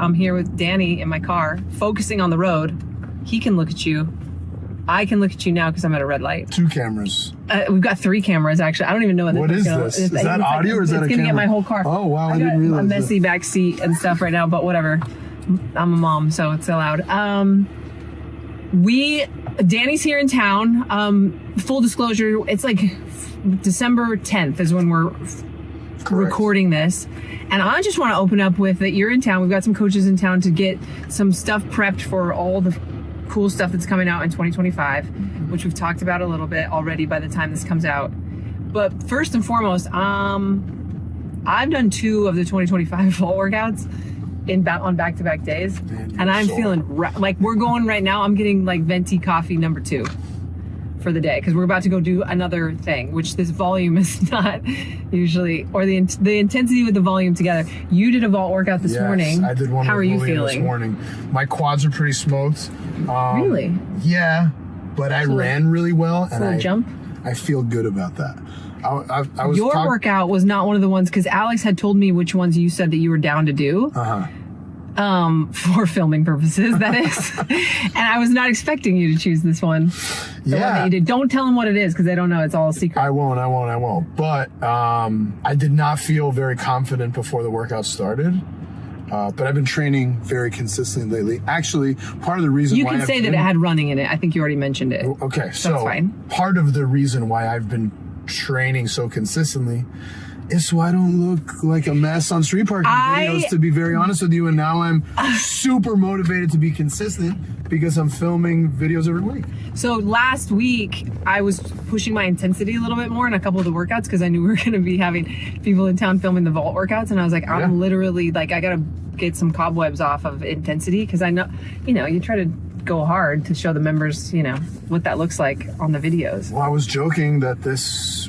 I'm here with Danny in my car, focusing on the road. He can look at you. I can look at you now because I'm at a red light. 2 cameras. We've got 3 cameras, actually. I don't even know what is this. Is that audio or is that a camera? It's going to get my whole car. Oh, wow. I got didn't realize a messy back seat and stuff right now, but whatever. I'm a mom, so it's allowed. Danny's here in town. Full disclosure, it's like December 10th is when we're recording this. And I just want to open up with that you're in town. We've got some coaches in town to get some stuff prepped for all the cool stuff that's coming out in 2025, which we've talked about a little bit already by the time this comes out. But first and foremost, I've done 2 of the 2025 vault workouts on back-to-back days. Man, and I'm feeling like we're going right now. I'm getting like venti coffee number 2 for the day because we're about to go do another thing, which this volume is not usually, or the intensity with the volume together. You did a vault workout this morning. I did one. How are you feeling this morning? My quads are pretty smoked. Really? Yeah, but I ran really well, and I feel good about that. I was Your workout was not one of the ones because Alex had told me which ones you said that you were down to do. For filming purposes, that is. And I was not expecting you to choose this one. The one that you did. Don't tell them what it is because they don't know. It's all a secret. I won't. But I did not feel very confident before the workout started. But I've been training very consistently lately. Actually, part of the reason you can say that it had running in it. I think you already mentioned it. Okay, so that's fine. Part of the reason why I've been training so consistently is so I don't look like a mess on street parking videos, to be very honest with you. And now I'm super motivated to be consistent because I'm filming videos every week. So last week, I was pushing my intensity a little bit more in a couple of the workouts because I knew we were going to be having people in town filming the vault workouts. And I was like, I'm literally like, I got to get some cobwebs off of intensity because I know, you try to go hard to show the members, what that looks like on the videos. Well, I was joking that this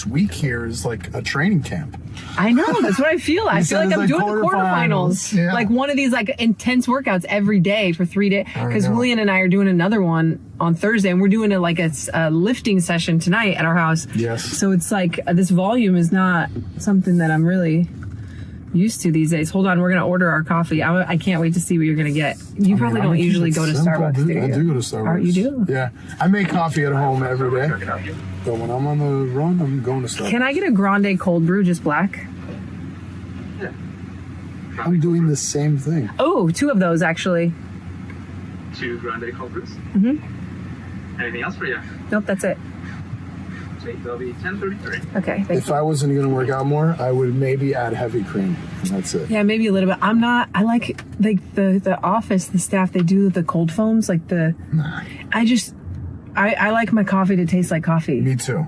week here is like a training camp. I know, that's what I feel. I feel like I'm doing the quarterfinals. Yeah. Like one of these like intense workouts every day for 3 days. Because Julian and I are doing another one on Thursday, and we're doing a lifting session tonight at our house. Yes. So it's like this volume is not something that I'm really used to these days. Hold on, we're gonna order our coffee. I can't wait to see what you're gonna get. You probably don't usually go to Starbucks, do you? I do go to Starbucks. You do? Yeah, I make coffee at home every day. But when I'm on the run, I'm going to Starbucks. Can I get a grande cold brew, just black? Yeah. I'm doing the same thing. Oh, 2 of those actually. 2 grande cold brews. Anything else for you? Nope, that's it. That'll be 10:33. Okay. If I wasn't going to work out more, I would maybe add heavy cream, and that's it. Yeah, maybe a little bit. I like the office, the staff, they do the cold foams, like I like my coffee to taste like coffee. Me too.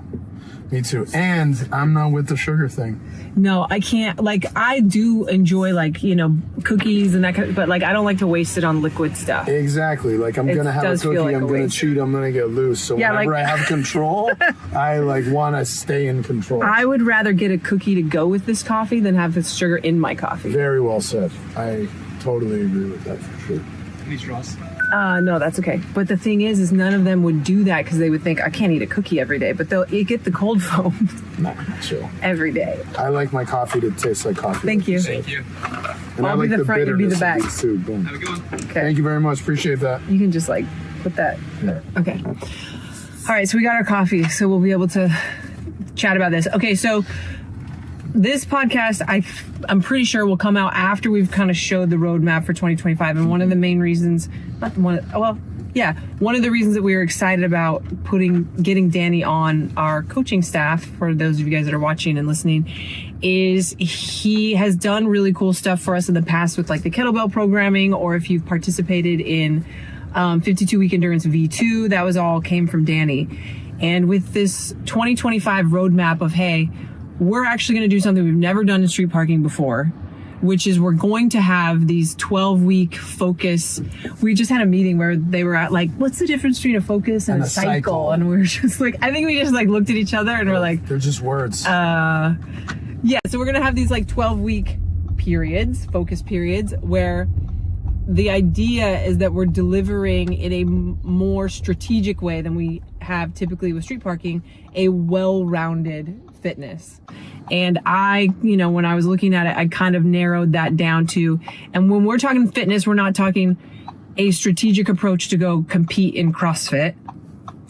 And I'm not with the sugar thing. No, I can't. Like, I do enjoy cookies and that kind of, but I don't like to waste it on liquid stuff. Exactly. Like, I'm going to have a cookie, I'm going to cheat, I'm going to get loose. So whenever I have control, I want to stay in control. I would rather get a cookie to go with this coffee than have this sugar in my coffee. Very well said. I totally agree with that for sure. Any straws? No, that's okay. But the thing is none of them would do that because they would think I can't eat a cookie every day, but they'll get the cold foam every day. I like my coffee to taste like coffee. Thank you. Thank you. And I'll be the front, you be the back. Too. Boom. Have a good one. Okay. Thank you very much. Appreciate that. You can just put that. Yeah. Okay. All right, so we got our coffee, so we'll be able to chat about this. Okay, so this podcast, I'm pretty sure will come out after we've kind of showed the roadmap for 2025. And one of the main reasons, one of the reasons that we were excited about getting Danny on our coaching staff, for those of you guys that are watching and listening, is he has done really cool stuff for us in the past with the kettlebell programming, or if you've participated in 52-week endurance V2, that was all came from Danny. And with this 2025 roadmap of, hey, we're actually going to do something we've never done in street parking before, which is we're going to have these 12-week focus. We just had a meeting where they were at what's the difference between a focus and a cycle? And we were just I think we just looked at each other and we're like, they're just words. Yeah. So we're going to have these 12-week periods, focus periods, where the idea is that we're delivering in a more strategic way than we have typically with street parking, a well-rounded fitness. And I, when I was looking at it, I kind of narrowed that down to, and when we're talking fitness, we're not talking a strategic approach to go compete in CrossFit.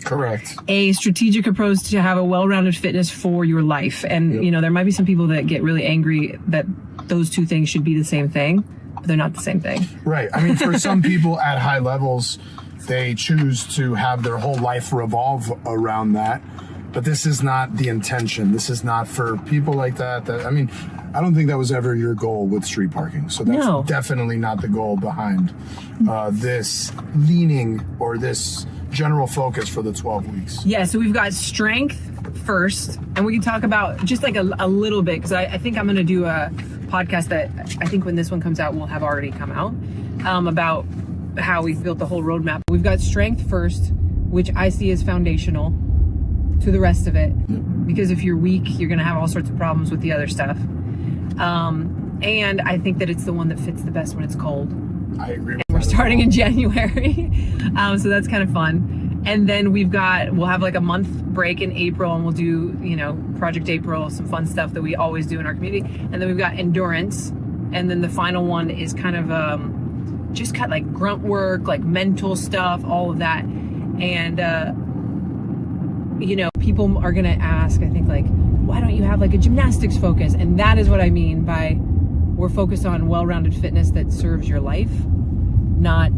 Correct. A strategic approach to have a well-rounded fitness for your life. And, there might be some people that get really angry that those two things should be the same thing, but they're not the same thing. Right. I mean, for some people at high levels, they choose to have their whole life revolve around that. But this is not the intention. This is not for people like that. I don't think that was ever your goal with street parking. So that's definitely not the goal behind this leaning or this general focus for the 12 weeks. Yeah, so we've got strength first, and we can talk about just like a little bit, because I think I'm going to do a podcast that I think when this one comes out will have already come out, about how we've built the whole roadmap. We've got strength first, which I see as foundational to the rest of it, because if you're weak, you're going to have all sorts of problems with the other stuff. And I think that it's the one that fits the best when it's cold. I agree with We're starting in January, so that's kind of fun. And then we'll have like a month break in April, and we'll do, Project April, some fun stuff that we always do in our community. And then we've got endurance. And then the final one is kind of just kind of like grunt work, like mental stuff, all of that. And, people are going to ask, I think, like, why don't you have like a gymnastics focus? And that is what I mean by we're focused on well-rounded fitness that serves your life, not,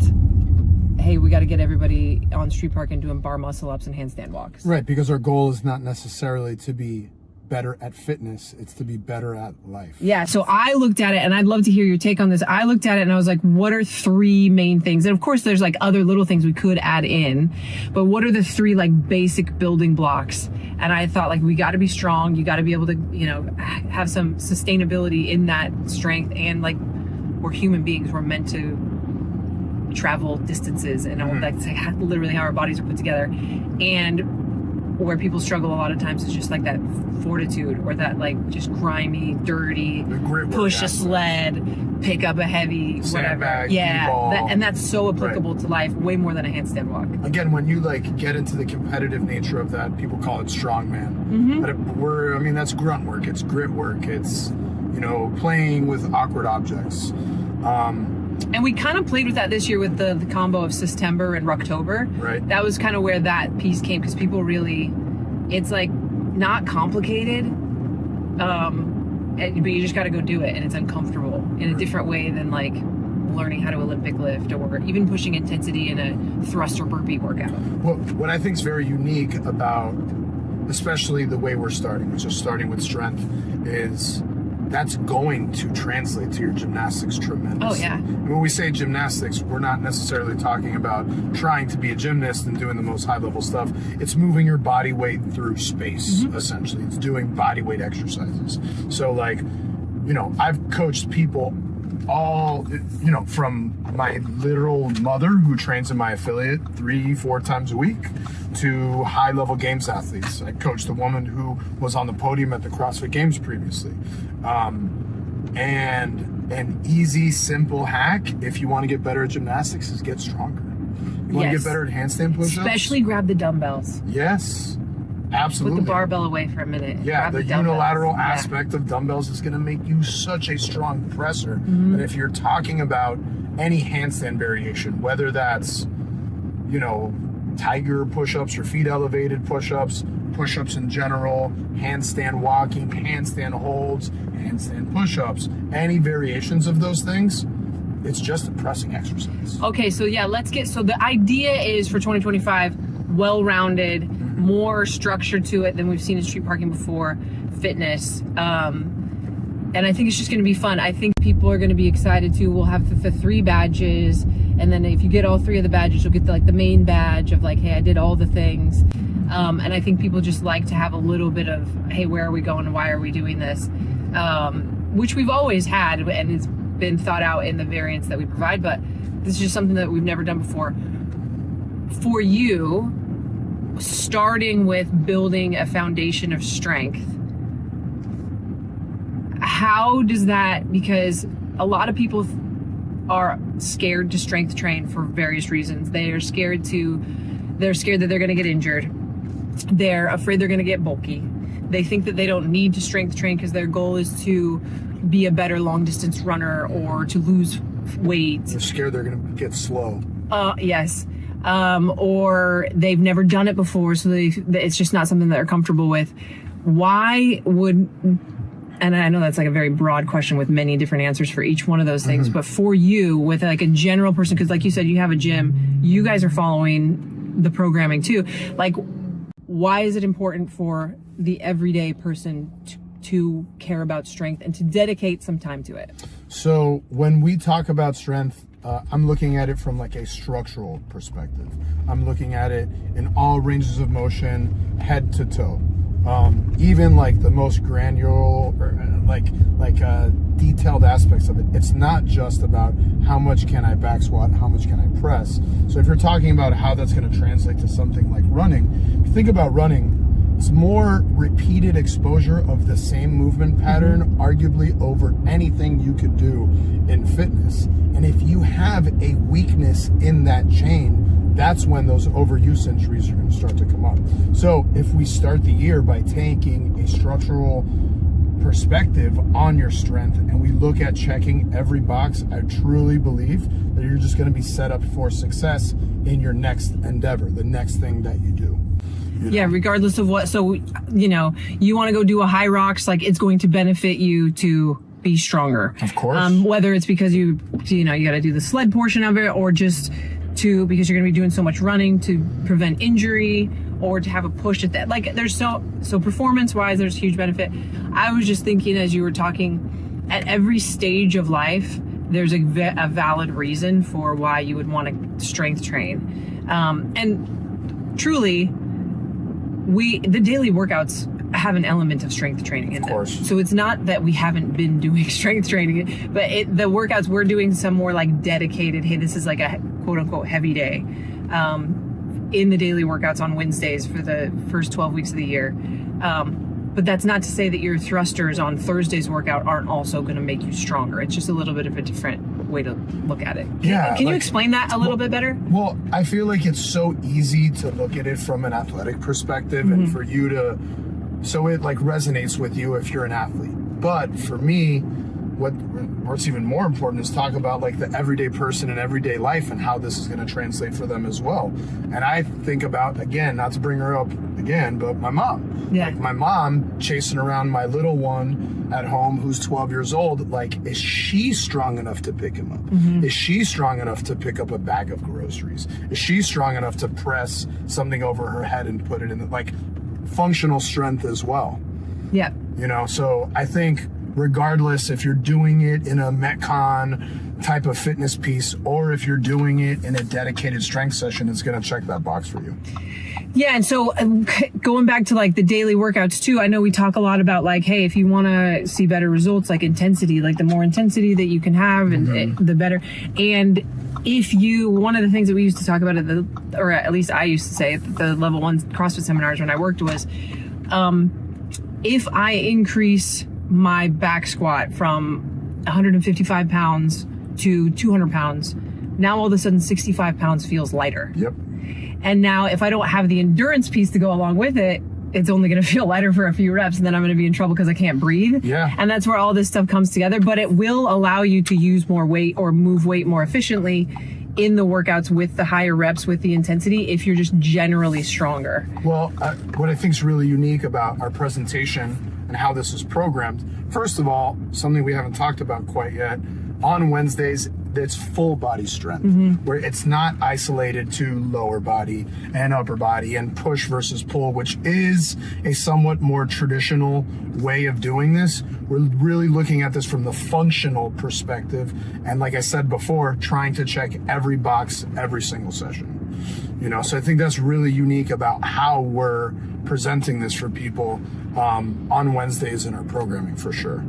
hey, we got to get everybody on street park and doing bar muscle ups and handstand walks. Right, because our goal is not necessarily to be better at fitness, it's to be better at life. Yeah, so I looked at it, and I'd love to hear your take on this. I looked at it and I was like, what are 3 main things? And of course there's like other little things we could add in, but what are the 3 like basic building blocks? And I thought, like, we got to be strong, you got to be able to, have some sustainability in that strength, and like, we're human beings, we're meant to travel distances, and all that's like literally how our bodies are put together. And where people struggle a lot of times is just like that fortitude, or that like just grimy, dirty, push a sled, pick up a heavy whatever. Yeah, and that's so applicable to life, way more than a handstand walk. Again, when you like get into the competitive nature of that, people call it strongman. But that's grunt work, it's grit work, it's playing with awkward objects. And we kind of played with that this year with the combo of September and Rocktober. Right. That was kind of where that piece came, because people really, it's like not complicated, but you just got to go do it, and it's uncomfortable in a different way than like learning how to Olympic lift, or even pushing intensity in a thrust or burpee workout. Well, what I think is very unique about, especially the way we're starting, which is starting with strength, is that's going to translate to your gymnastics tremendously. Oh, yeah. And when we say gymnastics, we're not necessarily talking about trying to be a gymnast and doing the most high-level stuff. It's moving your body weight through space, essentially. It's doing body weight exercises. So, like, I've coached people all, from my literal mother, who trains in my affiliate 3-4 times a week, to high-level games athletes. I coached a woman who was on the podium at the CrossFit Games previously. And an easy, simple hack, if you want to get better at gymnastics, is get stronger. You want to get better at handstand push-ups? Especially grab the dumbbells. Yes, absolutely. Put the barbell away for a minute. Yeah, the unilateral aspect of dumbbells is going to make you such a strong presser. And if you're talking about any handstand variation, whether that's, tiger push-ups or feet elevated push-ups, push-ups in general, handstand walking, handstand holds, handstand push-ups, any variations of those things, it's just a pressing exercise. Okay, so so the idea is for 2025, well-rounded, more structure to it than we've seen in street parking before, fitness. And I think it's just going to be fun. I think people are going to be excited too. We'll have the 3 badges, and then if you get all 3 of the badges, you'll get the main badge of like, hey, I did all the things. And I think people just like to have a little bit of, hey, where are we going? Why are we doing this? Which we've always had, and it's been thought out in the variants that we provide, but this is just something that we've never done before. For you, starting with building a foundation of strength, how does that, because a lot of people are scared to strength train for various reasons. They're scared that they're going to get injured. They're afraid they're going to get bulky. They think that they don't need to strength train because their goal is to be a better long distance runner or to lose weight. They're scared they're going to get slow. Yes. Or they've never done it before, so it's just not something that they're comfortable with. Why would, and I know that's like a very broad question with many different answers for each one of those things, but for you, with like a general person, because like you said, you have a gym, you guys are following the programming too. Like, why is it important for the everyday person to care about strength and to dedicate some time to it? So when we talk about strength, I'm looking at it from like a structural perspective. I'm looking at it in all ranges of motion, head to toe. Even like the most granular, detailed aspects of it. It's not just about how much can I back squat, how much can I press. So if you're talking about how that's going to translate to something like running, if you think about running, it's more repeated exposure of the same movement pattern, arguably over anything you could do in fitness. And if you have a weakness in that chain, that's when those overuse injuries are going to start to come up. So if we start the year by taking a structural perspective on your strength and we look at checking every box, I truly believe that you're just going to be set up for success in your next endeavor, the next thing that you do. Yeah, regardless of what. So, you want to go do a high rocks, like it's going to benefit you to be stronger. Of course. Whether it's because you got to do the sled portion of it, or just because you're going to be doing so much running to prevent injury, or to have a push at that. Like there's so performance wise, there's huge benefit. I was just thinking as you were talking, at every stage of life, there's a valid reason for why you would want to strength train. And truly, the daily workouts have an element of strength training in them. Of course. So it's not that we haven't been doing strength training, but the workouts we're doing some more like dedicated, hey, this is like a quote unquote heavy day in the daily workouts on Wednesdays for the first 12 weeks of the year. But that's not to say that your thrusters on Thursday's workout aren't also going to make you stronger. It's just a little bit of a different way to look at it. Can you explain that a little bit better? Well, I feel like it's so easy to look at it from an athletic perspective and for you to, so it like resonates with you if you're an athlete. But for me, what's even more important is talk about like the everyday person in everyday life and how this is going to translate for them as well. And I think about, again, not to bring her up again, but my mom. Yeah. Like my mom chasing around my little one at home who's 12 years old. Like, is she strong enough to pick him up? Is she strong enough to pick up a bag of groceries? Is she strong enough to press something over her head and put it in like functional strength as well? Yeah. So I think regardless if you're doing it in a Metcon type of fitness piece or if you're doing it in a dedicated strength session, it's going to check that box for you. Yeah, and so going back to like the daily workouts too, I know we talk a lot about like, hey, if you want to see better results, like intensity, like the more intensity that you can have and the better. And one of the things that we used to talk about or at least I used to say at the level 1 CrossFit seminars when I worked was, if I increase my back squat from 155 pounds to 200 pounds, now all of a sudden 65 pounds feels lighter. Yep. And now if I don't have the endurance piece to go along with it, it's only going to feel lighter for a few reps and then I'm going to be in trouble because I can't breathe. Yeah. And that's where all this stuff comes together. But it will allow you to use more weight or move weight more efficiently in the workouts with the higher reps, with the intensity, if you're just generally stronger. Well, what I think is really unique about our presentation and how this is programmed, first of all, something we haven't talked about quite yet, on Wednesdays, it's full body strength, where it's not isolated to lower body and upper body and push versus pull, which is a somewhat more traditional way of doing this. We're really looking at this from the functional perspective. And like I said before, trying to check every box, every single session. So I think that's really unique about how we're presenting this for people on Wednesdays in our programming for sure.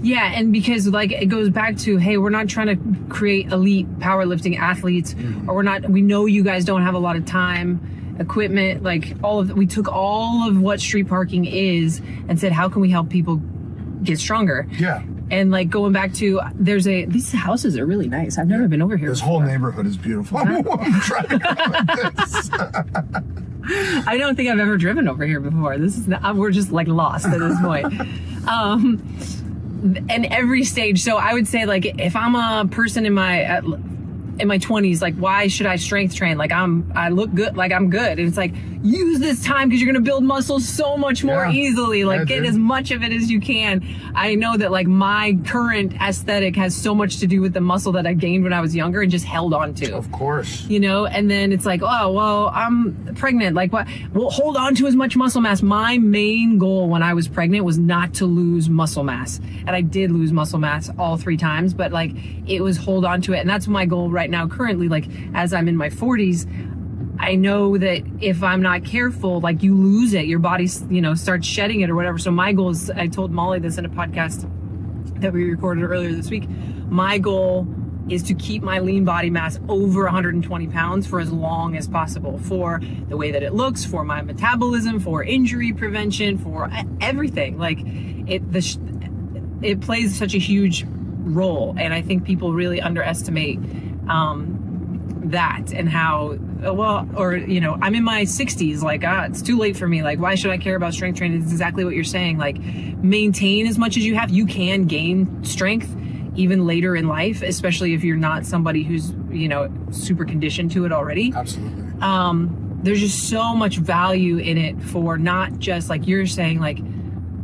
Yeah, and because like it goes back to, hey, we're not trying to create elite powerlifting athletes, or we know you guys don't have a lot of time, equipment, like we took all of what street parking is and said, how can we help people get stronger? Yeah. And like going back to, these houses are really nice. I've never been over here This before. whole neighborhood is beautiful. I'm trying to go like this. I don't think I've ever driven over here before. This is we're just like lost at this point. And every stage. So I would say like if I'm a person in my 20s, like why should I strength train? Like I look good, like I'm good. And it's like use this time because you're gonna build muscle so much more easily. Like get as much of it as you can. I know that like my current aesthetic has so much to do with the muscle that I gained when I was younger and just held on to. Of course. You know, and then it's like, oh, well, I'm pregnant. Like what? Well, hold on to as much muscle mass. My main goal when I was pregnant was not to lose muscle mass. And I did lose muscle mass all 3 times, but like it was hold on to it. And that's my goal right now currently. Like as I'm in my 40s, I know that if I'm not careful, like you lose it, your body, you know, starts shedding it or whatever. So my goal is, I told Molly this in a podcast that we recorded earlier this week. My goal is to keep my lean body mass over 120 pounds for as long as possible, for the way that it looks, for my metabolism, for injury prevention, for everything. Like it plays such a huge role. And I think people really underestimate that and how, well, or, you know, I'm in my 60s, like, it's too late for me. Like, why should I care about strength training? It's exactly what you're saying. Like, maintain as much as you have. You can gain strength even later in life, especially if you're not somebody who's, you know, super conditioned to it already. Absolutely. There's just so much value in it for not just, like you're saying, like,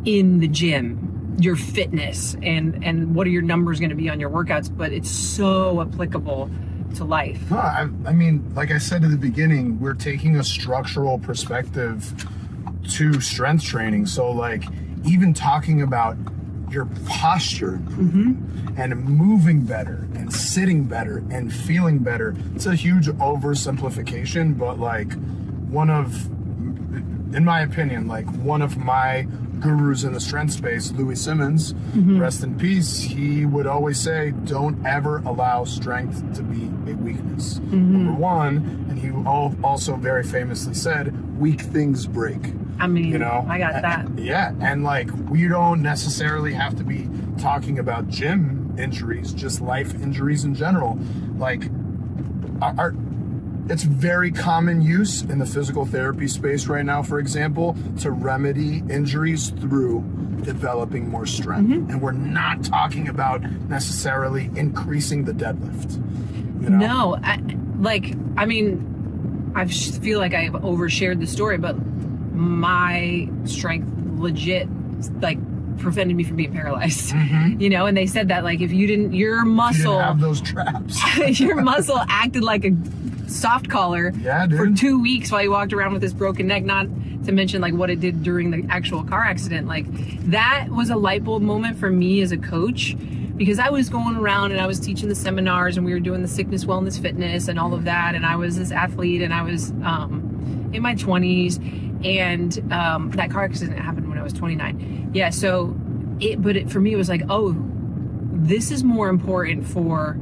in the gym, your fitness and what are your numbers going to be on your workouts, but it's so applicable to life. No, I mean, like I said at the beginning, we're taking a structural perspective to strength training. So like even talking about your posture and moving better and sitting better and feeling better, it's a huge oversimplification, but like in my opinion, like one of my gurus in the strength space, Louis Simmons, rest in peace, he would always say, don't ever allow strength to be a weakness. Number one, and he also very famously said, weak things break. I mean, you know, I got that. Yeah, and like we don't necessarily have to be talking about gym injuries, just life injuries in general. Like it's very common use in the physical therapy space right now, for example, to remedy injuries through developing more strength. And we're not talking about necessarily increasing the deadlift. You know? No, I mean, I feel like I've overshared the story, but my strength legit, like, prevented me from being paralyzed. You know, and they said that, like, if you didn't, your muscle, you didn't have those traps. your muscle acted like a soft collar for 2 weeks while you walked around with this broken neck, not to mention like what it did during the actual car accident. Like that was a light bulb moment for me as a coach, because I was going around and I was teaching the seminars and we were doing the sickness, wellness, fitness and all of that. And I was this athlete and I was in my 20s, and that car accident happened when I was 29. Yeah, so for me it was like, oh, this is more important for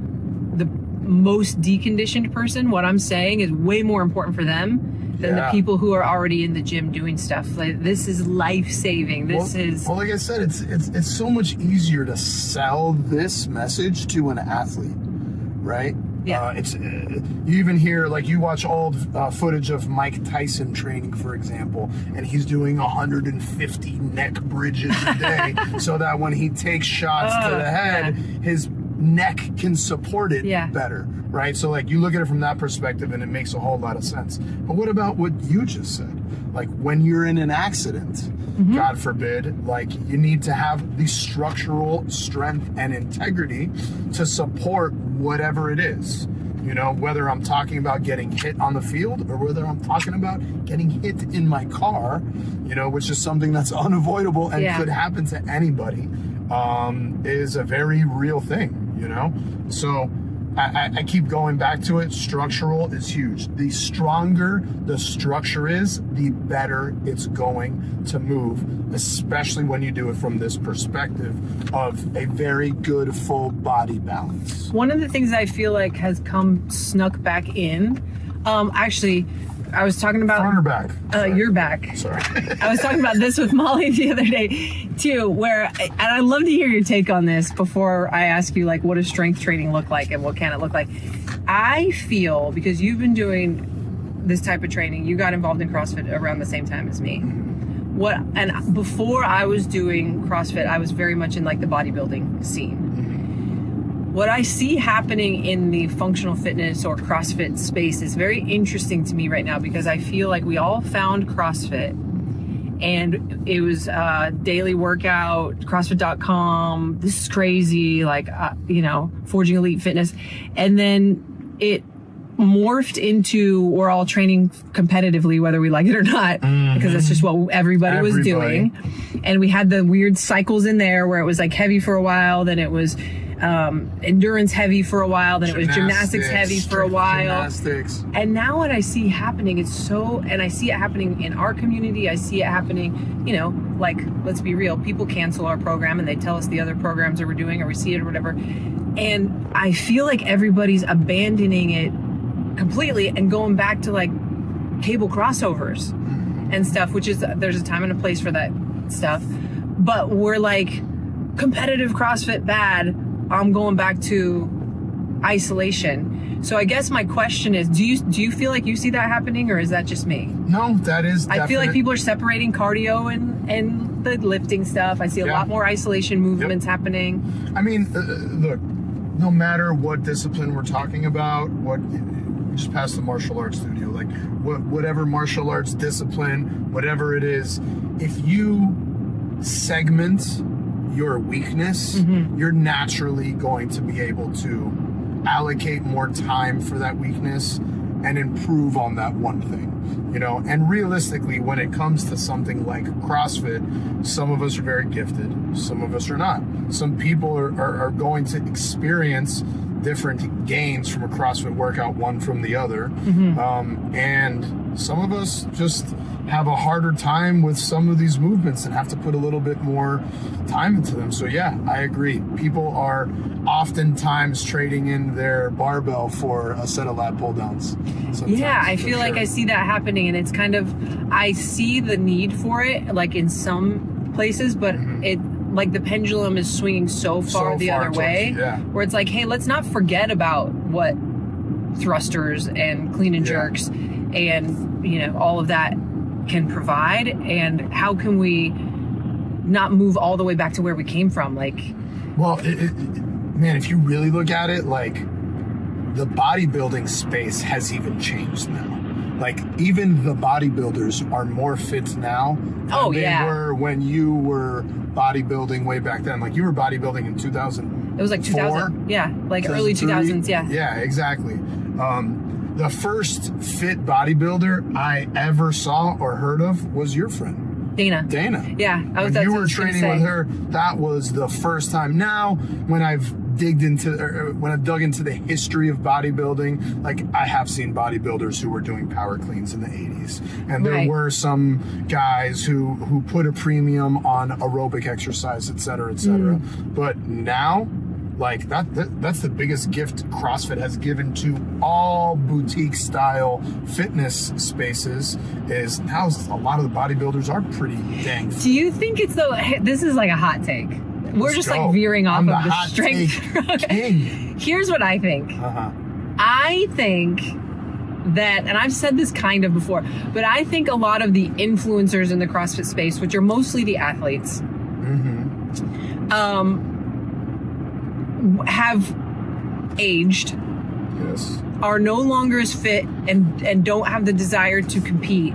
the most deconditioned person. What I'm saying is way more important for them than the people who are already in the gym doing stuff. Like, this is life-saving. Well, like I said, it's so much easier to sell this message to an athlete, right? Yeah. You even hear, like, you watch old footage of Mike Tyson training, for example, and he's doing 150 neck bridges a day so that when he takes shots to the head, his neck can support it better, right? So like you look at it from that perspective and it makes a whole lot of sense. But what about what you just said? Like when you're in an accident, God forbid, like you need to have the structural strength and integrity to support whatever it is. You know, whether I'm talking about getting hit on the field or whether I'm talking about getting hit in my car, you know, which is something that's unavoidable and could happen to anybody, is a very real thing. You know, so I keep going back to it. Structural is huge. The stronger the structure is, the better it's going to move, especially when you do it from this perspective of a very good full body balance. One of the things I feel like has snuck back in, actually, I was talking about Front or back? your back. Sorry. I was talking about this with Molly the other day too, and I'd love to hear your take on this before I ask you, like, what does strength training look like and what can it look like? I feel, because you've been doing this type of training, you got involved in CrossFit around the same time as me. And before I was doing CrossFit, I was very much in like the bodybuilding scene. What I see happening in the functional fitness or CrossFit space is very interesting to me right now, because I feel like we all found CrossFit and it was daily workout, CrossFit.com, this is crazy, like, Forging Elite Fitness. And then it morphed into, we're all training competitively, whether we like it or not, because that's just what everybody was doing. And we had the weird cycles in there where it was like heavy for a while, then it was endurance heavy for a while, then it was gymnastics heavy for a while. And now what I see happening is and I see it happening in our community, I see it happening, like, let's be real, people cancel our program and they tell us the other programs that we're doing, or we see it or whatever. And I feel like everybody's abandoning it completely and going back to like cable crossovers and stuff, which is, there's a time and a place for that stuff. But we're like, competitive CrossFit bad, I'm going back to isolation. So I guess my question is, do you feel like you see that happening, or is that just me? No, that is definite. I feel like people are separating cardio and the lifting stuff. I see a lot more isolation movements happening. I mean, look, no matter what discipline we're talking about, just past the martial arts studio, like whatever martial arts discipline, whatever it is, if you segment your weakness, you're naturally going to be able to allocate more time for that weakness and improve on that one thing, and realistically, when it comes to something like CrossFit, some of us are very gifted, some of us are not. Some people are going to experience different gains from a CrossFit workout, one from the other. And some of us just have a harder time with some of these movements and have to put a little bit more time into them. So yeah, I agree. People are oftentimes trading in their barbell for a set of lat pull downs. Yeah, I feel like I see that happening, and it's kind of, I see the need for it, like in some places, but it, like the pendulum is swinging so far the other way, where it's like, hey, let's not forget about what thrusters and clean and jerks and, all of that can provide, and how can we not move all the way back to where we came from? Like, well, man, if you really look at it, like, the bodybuilding space has even changed now. Like, even the bodybuilders are more fit now than they were when you were bodybuilding way back then. Like, you were bodybuilding in 2000. It was like 2000. Yeah, like early 2000s. Yeah. Yeah, exactly. The first fit bodybuilder I ever saw or heard of was your friend, Dana. Yeah, when you were training with her, that was the first time. Now, when I've dug into the history of bodybuilding, like, I have seen bodybuilders who were doing power cleans in the 80s, and there were some guys who put a premium on aerobic exercise, et cetera, et cetera. But now, like, that's the biggest gift CrossFit has given to all boutique style fitness spaces, is now a lot of the bodybuilders are pretty dang fit. Do you think it's this is like a hot take. We're just like veering off of the strength. Here's what I think. I think that, and I've said this kind of before, but I think a lot of the influencers in the CrossFit space, which are mostly the athletes, have aged, are no longer as fit, and don't have the desire to compete.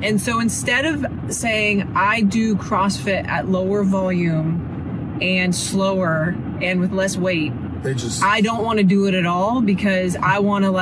And so instead of saying, I do CrossFit at lower volume and slower and with less weight, I don't want to do it at all, because I want to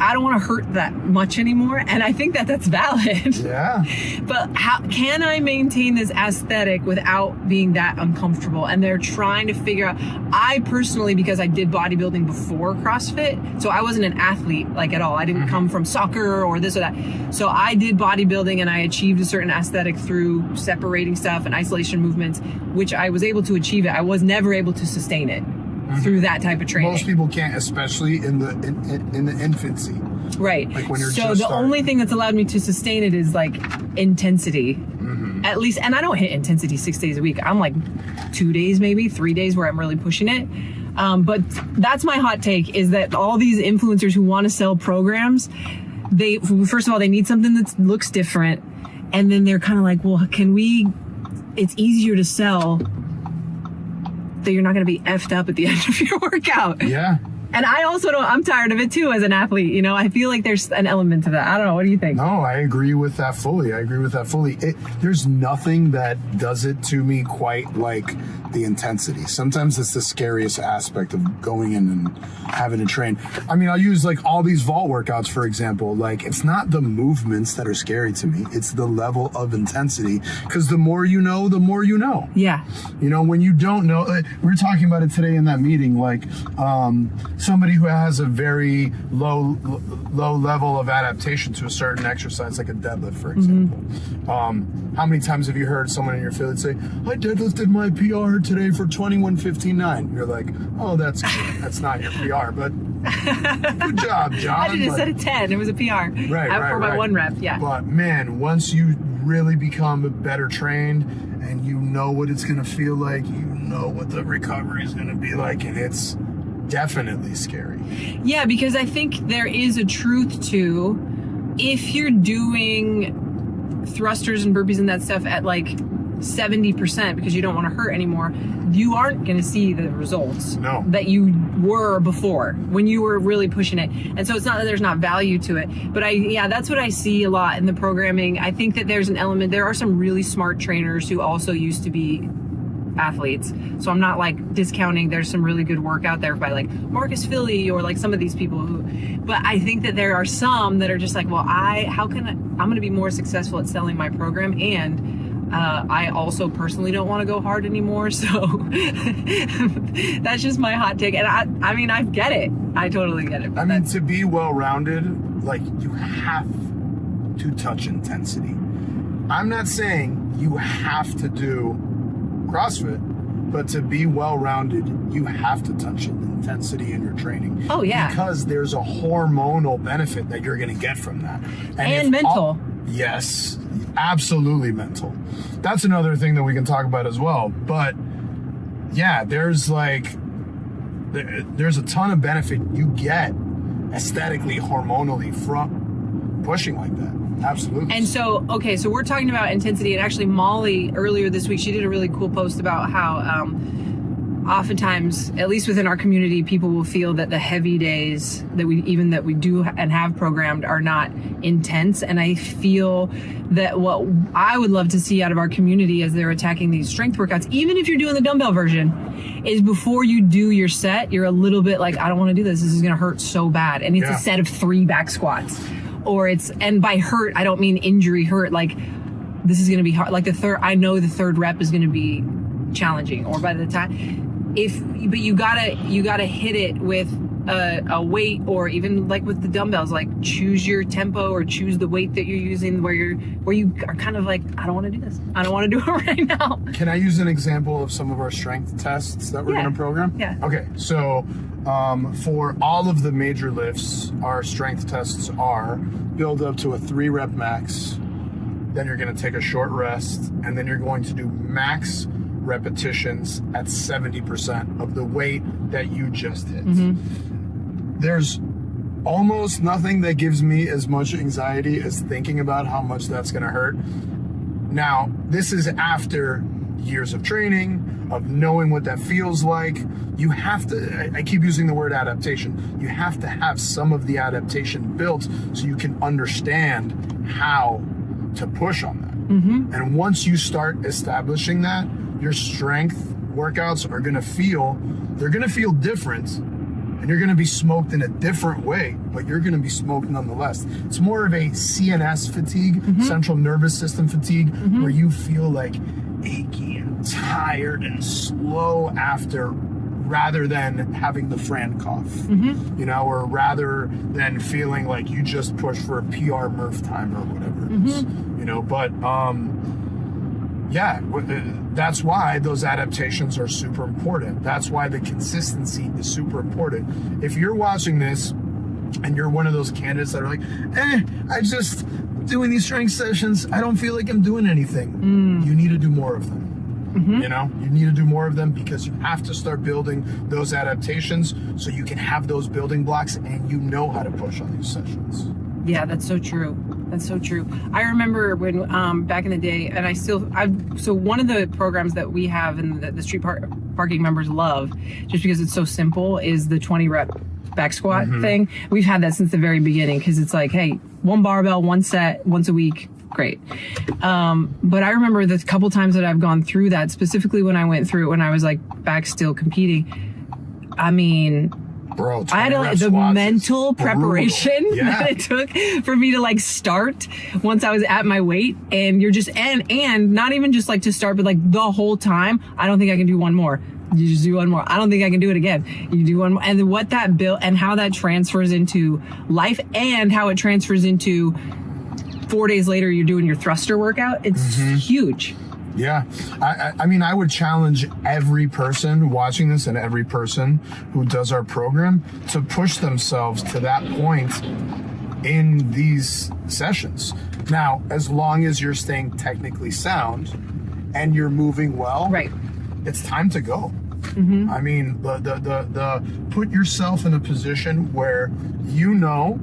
I don't want to hurt that much anymore. And I think that that's valid. Yeah. But how can I maintain this aesthetic without being that uncomfortable? And they're trying to figure out, I personally, because I did bodybuilding before CrossFit, so I wasn't an athlete like at all. I didn't come from soccer or this or that. So I did bodybuilding and I achieved a certain aesthetic through separating stuff and isolation movements, which I was able to achieve it. I was never able to sustain it. through that type of training. Most people can't, especially in the infancy. Right. Like when you're so just the starting. only thing that's allowed me to sustain it is like intensity. At least, and I don't hit intensity 6 days a week. I'm like 2 days, maybe 3 days where I'm really pushing it. But that's my hot take, is that all these influencers who want to sell programs, they, first of all, they need something that looks different. And then they're kind of like, well, it's easier to sell that you're not going to be effed up at the end of your workout. Yeah. And I also I'm tired of it too as an athlete. You know, I feel like there's an element to that. I don't know. What do you think? No, I agree with that fully. There's nothing that does it to me quite like the intensity. Sometimes it's the scariest aspect of going in and having to train. I mean, I'll use like all these vault workouts, for example. Like, it's not the movements that are scary to me. It's the level of intensity. Because the more you know, the more you know. Yeah. You know, when you don't know, we were talking about it today in that meeting, like somebody who has a very low level of adaptation to a certain exercise, like a deadlift, for example. How many times have you heard someone in your field say, I deadlifted my PR today for 21:59? You're like, oh, that's not your PR, but good job, John. I just said a 10. It was a PR. Right. For my 1 rep, yeah. But man, once you really become better trained and you know what it's going to feel like, you know what the recovery is going to be like, and it's definitely scary. Yeah, because I think there is a truth to, if you're doing thrusters and burpees and that stuff at like 70% because you don't want to hurt anymore, you aren't going to see the results that you were before when you were really pushing it. And so it's not that there's not value to it, but that's what I see a lot in the programming. I think that there's an element, there are some really smart trainers who also used to be athletes, so I'm not like discounting. There's some really good work out there by like Marcus Philly or like some of these people who, but I think that there are some that are just like, well, I'm going to be more successful at selling my program, and I also personally don't want to go hard anymore, so that's just my hot take. And I mean, I get it. I totally get it. I mean, to be well-rounded, like, you have to touch intensity. I'm not saying you have to do CrossFit, but to be well-rounded, you have to touch intensity in your training. Oh, yeah. Because there's a hormonal benefit that you're going to get from that. And mental. Yes, absolutely mental. That's another thing that we can talk about as well. But yeah, there's a ton of benefit you get aesthetically, hormonally from pushing like that. Absolutely. And so, okay, so we're talking about intensity, and actually Molly earlier this week, she did a really cool post about how oftentimes, at least within our community, people will feel that the heavy days that we do and have programmed are not intense. And I feel that what I would love to see out of our community as they're attacking these strength workouts, even if you're doing the dumbbell version, is before you do your set, you're a little bit like, I don't want to do this. This is going to hurt so bad. And it's a set of 3 back squats. And by hurt, I don't mean injury hurt. Like, this is going to be hard. Like I know the third rep is going to be challenging, or by the time, but you gotta hit it with a weight, or even like with the dumbbells, like choose your tempo or choose the weight that you're using where you are kind of like, I don't want to do this. I don't want to do it right now. Can I use an example of some of our strength tests that we're going to program? Yeah. Okay. So, for all of the major lifts, our strength tests are build up to a 3 rep max. Then you're going to take a short rest, and then you're going to do max repetitions at 70% of the weight that you just hit. There's almost nothing that gives me as much anxiety as thinking about how much that's going to hurt. Now, this is after years of training, of knowing what that feels like. You have to, I keep using the word adaptation, you have to have some of the adaptation built so you can understand how to push on that. And once you start establishing that, your strength workouts are going to feel different, and you're going to be smoked in a different way, but you're going to be smoked nonetheless. It's more of a CNS fatigue, central nervous system fatigue, where you feel like achy and tired and slow after, rather than having the Fran cough, you know, or rather than feeling like you just pushed for a PR Murph time or whatever it is, you know. But Yeah, that's why those adaptations are super important. That's why the consistency is super important. If you're watching this and you're one of those candidates that are like, I just doing these strength sessions, I don't feel like I'm doing anything. You need to do more of them. You know, you need to do more of them because you have to start building those adaptations so you can have those building blocks and you know how to push on these sessions. Yeah, that's so true. That's so true. I remember when back in the day, and so one of the programs that we have and the street parking members love, just because it's so simple, is the 20 rep back squat thing. We've had that since the very beginning because it's like, hey, one barbell, one set, once a week. Great. But I remember the couple times that I've gone through that, specifically when I went through it when I was like back still competing. I mean, bro, I had to, like, the mental preparation that it took for me to like start once I was at my weight, and you're just and not even just like to start, but like the whole time. I don't think I can do one more. You just do one more. I don't think I can do it again. You do one more, and then what that built and how that transfers into life, and how it transfers into 4 days later you're doing your thruster workout. It's huge. Yeah. I mean, I would challenge every person watching this and every person who does our program to push themselves to that point in these sessions. Now, as long as you're staying technically sound and you're moving well, right, it's time to go. I mean, the put yourself in a position where you know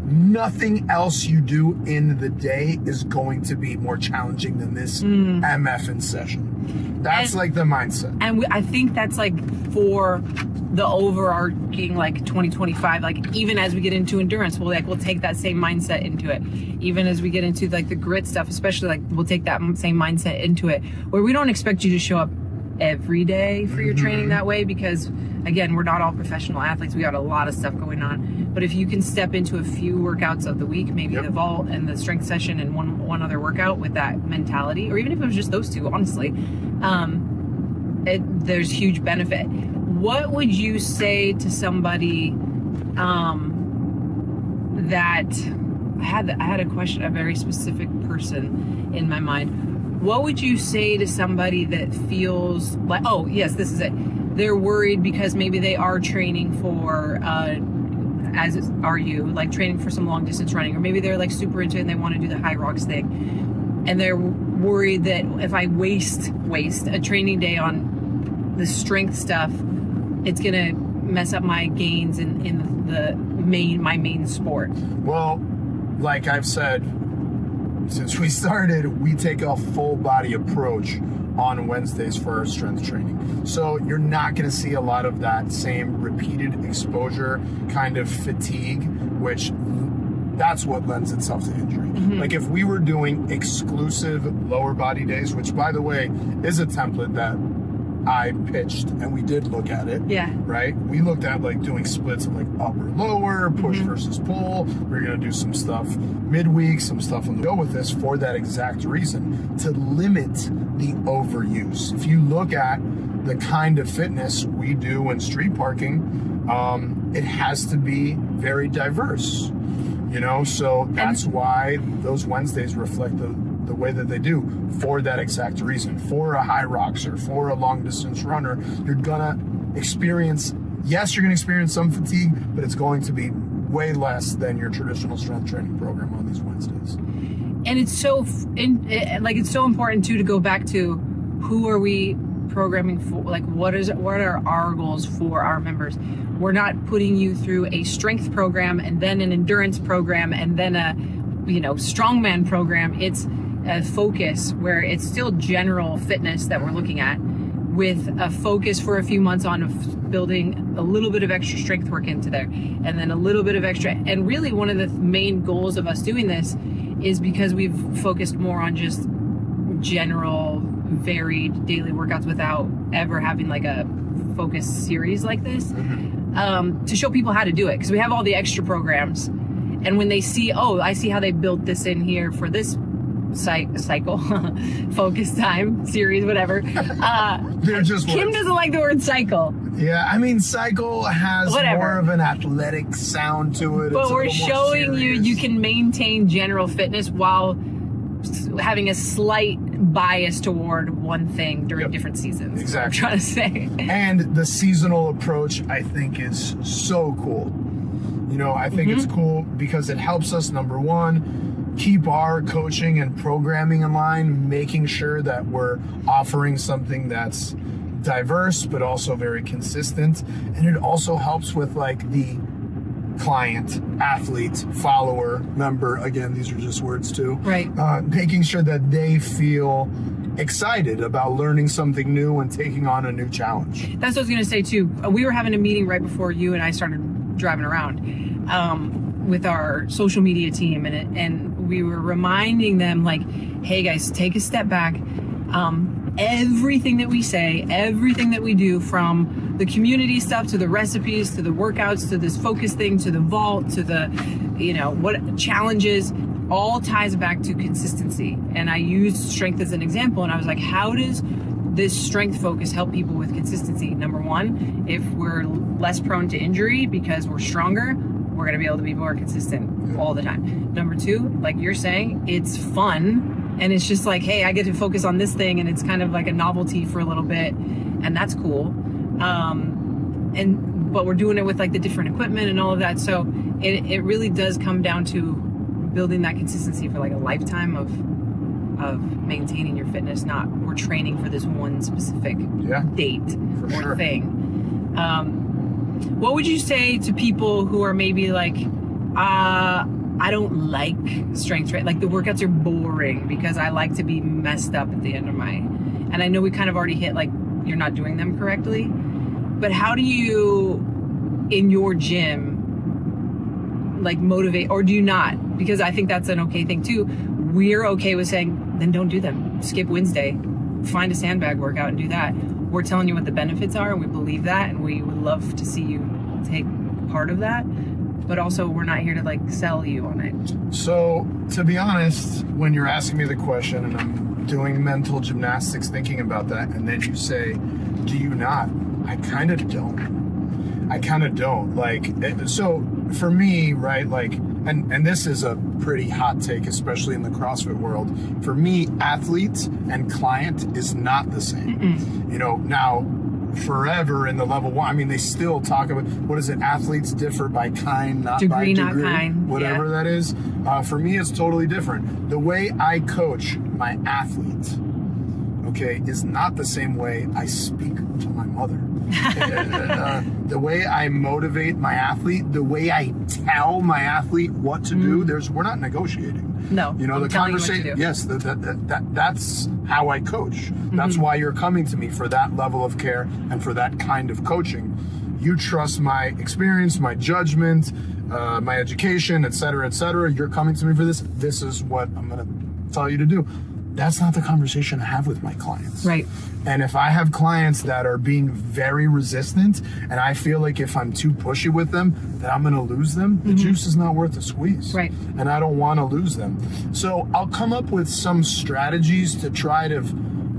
nothing else you do in the day is going to be more challenging than this MF session. That's like the mindset. And I think that's like for the overarching like 2025, like even as we get into endurance, we'll take that same mindset into it. Even as we get into like the grit stuff, especially, like we'll take that same mindset into it, where we don't expect you to show up every day for your training that way, because again, we're not all professional athletes. We got a lot of stuff going on. But if you can step into a few workouts of the week, maybe the vault and the strength session and one other workout with that mentality, or even if it was just those two, honestly, there's huge benefit. What would you say to somebody that I had a question, a very specific person in my mind. What would you say to somebody that feels like, oh yes, this is it, they're worried because maybe they are training for as are you, like training for some long distance running, or maybe they're like super into it and they want to do the high rocks thing, and they're worried that if I waste a training day on the strength stuff, it's gonna mess up my gains in my main sport. Well, like I've said, since we started, we take a full body approach on Wednesdays for our strength training. So you're not going to see a lot of that same repeated exposure kind of fatigue, which that's what lends itself to injury. Like if we were doing exclusive lower body days, which by the way is a template that I pitched and we did look at it. Yeah. Right? We looked at like doing splits of like upper lower, push versus pull. We're going to do some stuff midweek, some stuff on the go with this for that exact reason, to limit the overuse. If you look at the kind of fitness we do in street parking, it has to be very diverse, you know? So that's why those Wednesdays reflect the way that they do, for that exact reason. For a high roxer, for a long distance runner, you're gonna experience, yes, you're gonna experience some fatigue, but it's going to be way less than your traditional strength training program on these Wednesdays. And it's so it's so important too to go back to who are we programming for, like what are our goals for our members. We're not putting you through a strength program and then an endurance program and then a strongman program. It's a focus where it's still general fitness that we're looking at, with a focus for a few months on building a little bit of extra strength work into there, and then a little bit of extra. And really one of the main goals of us doing this is because we've focused more on just general varied daily workouts without ever having like a focus series like this, to show people how to do it, because we have all the extra programs, and when they see, oh, I see how they built this in here for this cycle focus time series, whatever. They're just Kim words. doesn't like the word cycle. Yeah, I mean, cycle has more of an athletic sound to it. But we're showing you can maintain general fitness while having a slight bias toward one thing during different seasons. Exactly. I'm trying to say. And the seasonal approach, I think, is so cool. You know, I think it's cool because it helps us, number one, keep our coaching and programming in line, making sure that we're offering something that's diverse, but also very consistent. And it also helps with like the client, athlete, follower, member. Again, these are just words too. Right. Making sure that they feel excited about learning something new and taking on a new challenge. That's what I was going to say too. We were having a meeting right before you and I started driving around with our social media team, and we were reminding them like, hey guys, take a step back. Everything that we say, everything that we do, from the community stuff to the recipes to the workouts to this focus thing to the vault to the, you know, what challenges, all ties back to consistency. And I used strength as an example, and I was like, how does this strength focus help people with consistency? Number one, if we're less prone to injury because we're stronger, we're going to be able to be more consistent all the time. Number two, like you're saying, it's fun. And it's just like, hey, I get to focus on this thing, and it's kind of like a novelty for a little bit, and that's cool. But we're doing it with like the different equipment and all of that. So it really does come down to building that consistency for like a lifetime of maintaining your fitness. Not we're training for this one specific date or thing. What would you say to people who are maybe like, I don't like strength training. Like the workouts are boring because I like to be messed up at the end of and I know we kind of already hit like you're not doing them correctly, but how do you in your gym like motivate, or do you not? Because I think that's an okay thing too. We're okay with saying, then don't do them. Skip Wednesday, find a sandbag workout and do that. We're telling you what the benefits are, and we believe that, and we would love to see you take part of that. But also, we're not here to like sell you on it. So, to be honest, when you're asking me the question and I'm doing mental gymnastics thinking about that, and then you say, do you not? I kind of don't. Like, so for me, right, like, and this is a pretty hot take, especially in the CrossFit world. For me, athlete and client is not the same. You know, now, forever in the level one, I mean, they still talk about, what is it, athletes differ by kind, not degree, by degree, not kind, whatever that is. For me, it's totally different. The way I coach my athlete, okay, is not the same way I speak to my mother. The way I motivate my athlete, the way I tell my athlete what to do, we're not negotiating. No, you know, the conversation. Yes, that's how I coach. That's why you're coming to me for that level of care and for that kind of coaching. You trust my experience, my judgment, my education, et cetera, et cetera. You're coming to me for this. This is what I'm going to tell you to do. That's not the conversation I have with my clients. Right. And if I have clients that are being very resistant, and I feel like if I'm too pushy with them, that I'm going to lose them, the juice is not worth the squeeze. Right. And I don't want to lose them. So I'll come up with some strategies to try to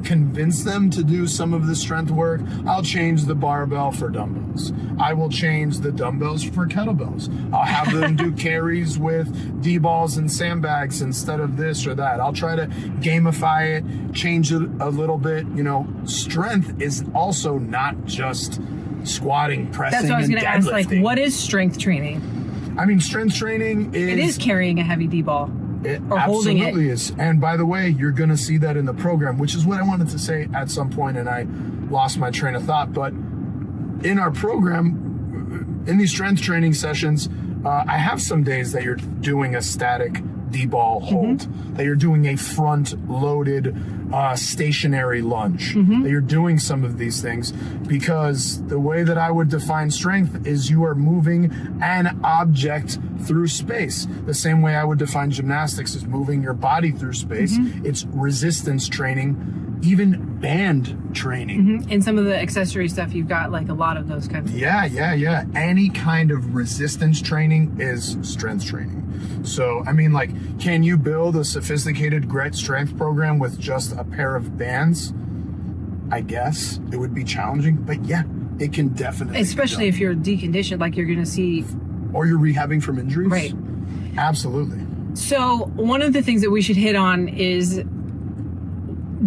convince them to do some of the strength work. I'll change the barbell for dumbbells. I will change the dumbbells for kettlebells. I'll have them do carries with D-balls and sandbags instead of this or that. I'll try to gamify it, change it a little bit. You know, strength is also not just squatting, pressing, that's what I was and going to ask. Like, what is strength training? I mean, strength training is... It is carrying a heavy D-ball. It or holding absolutely it. is. And by the way, you're going to see that in the program, which is what I wanted to say at some point, and I lost my train of thought. But in our program, in these strength training sessions, I have some days that you're doing a static D-ball hold, that you're doing a front-loaded stationary lunge, that you're doing some of these things, because the way that I would define strength is you are moving an object through space. The same way I would define gymnastics is moving your body through space. It's resistance training, even band training. And some of the accessory stuff, you've got like a lot of those kinds of Yeah. Any kind of resistance training is strength training. So, I mean, like, can you build a sophisticated great strength program with just a pair of bands? I guess it would be challenging, but yeah, it can definitely. Especially if you're deconditioned, like you're going to see. Or you're rehabbing from injuries? Right. Absolutely. So one of the things that we should hit on is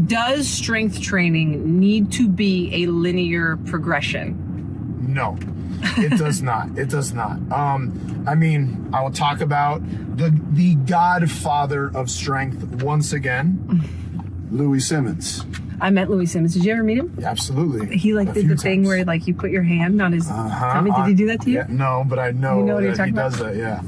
Does strength training need to be a linear progression? No, it does not. It does not. I mean, I will talk about the godfather of strength once again, Louis Simmons. I met Louis Simmons. Did you ever meet him? Absolutely. He like A did few the thing times. where like you put your hand on his tummy. Did he do that to you? Yeah, no, but I know, You know what you're that he talking does that. Yeah.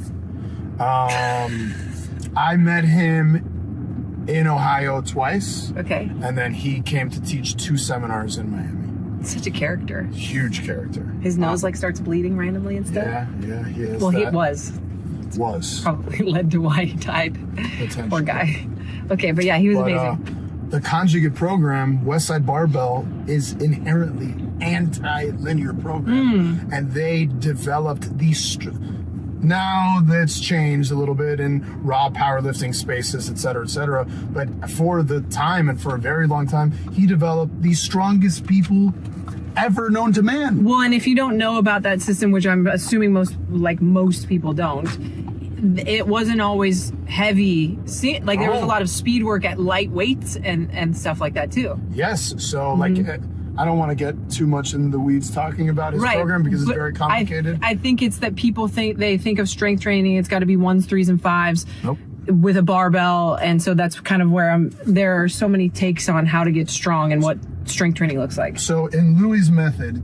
I met him in Ohio twice, Okay. and then he came to teach 2 seminars in Miami. Such a character. Huge character. His nose like starts bleeding randomly and stuff. Yeah, he is. Well, he that. was Was. probably led to why he died. Potentially. Poor guy. Okay, but yeah, he was But, amazing. the conjugate program, Westside Barbell, is inherently anti-linear program, and they developed these. Now that's changed a little bit in raw powerlifting spaces, et cetera, but for the time and for a very long time, he developed the strongest people ever known to man. Well, and if you don't know about that system, which I'm assuming most people don't, it wasn't always heavy. Like there was a lot of speed work at light weights and stuff like that too. Yes, so like I don't want to get too much in the weeds talking about his program because it's but very complicated. I think it's that people think of strength training. It's got to be 1s, 3s, and 5s. Nope. With a barbell, and so that's kind of where there are so many takes on how to get strong and what strength training looks like. So in Louis' method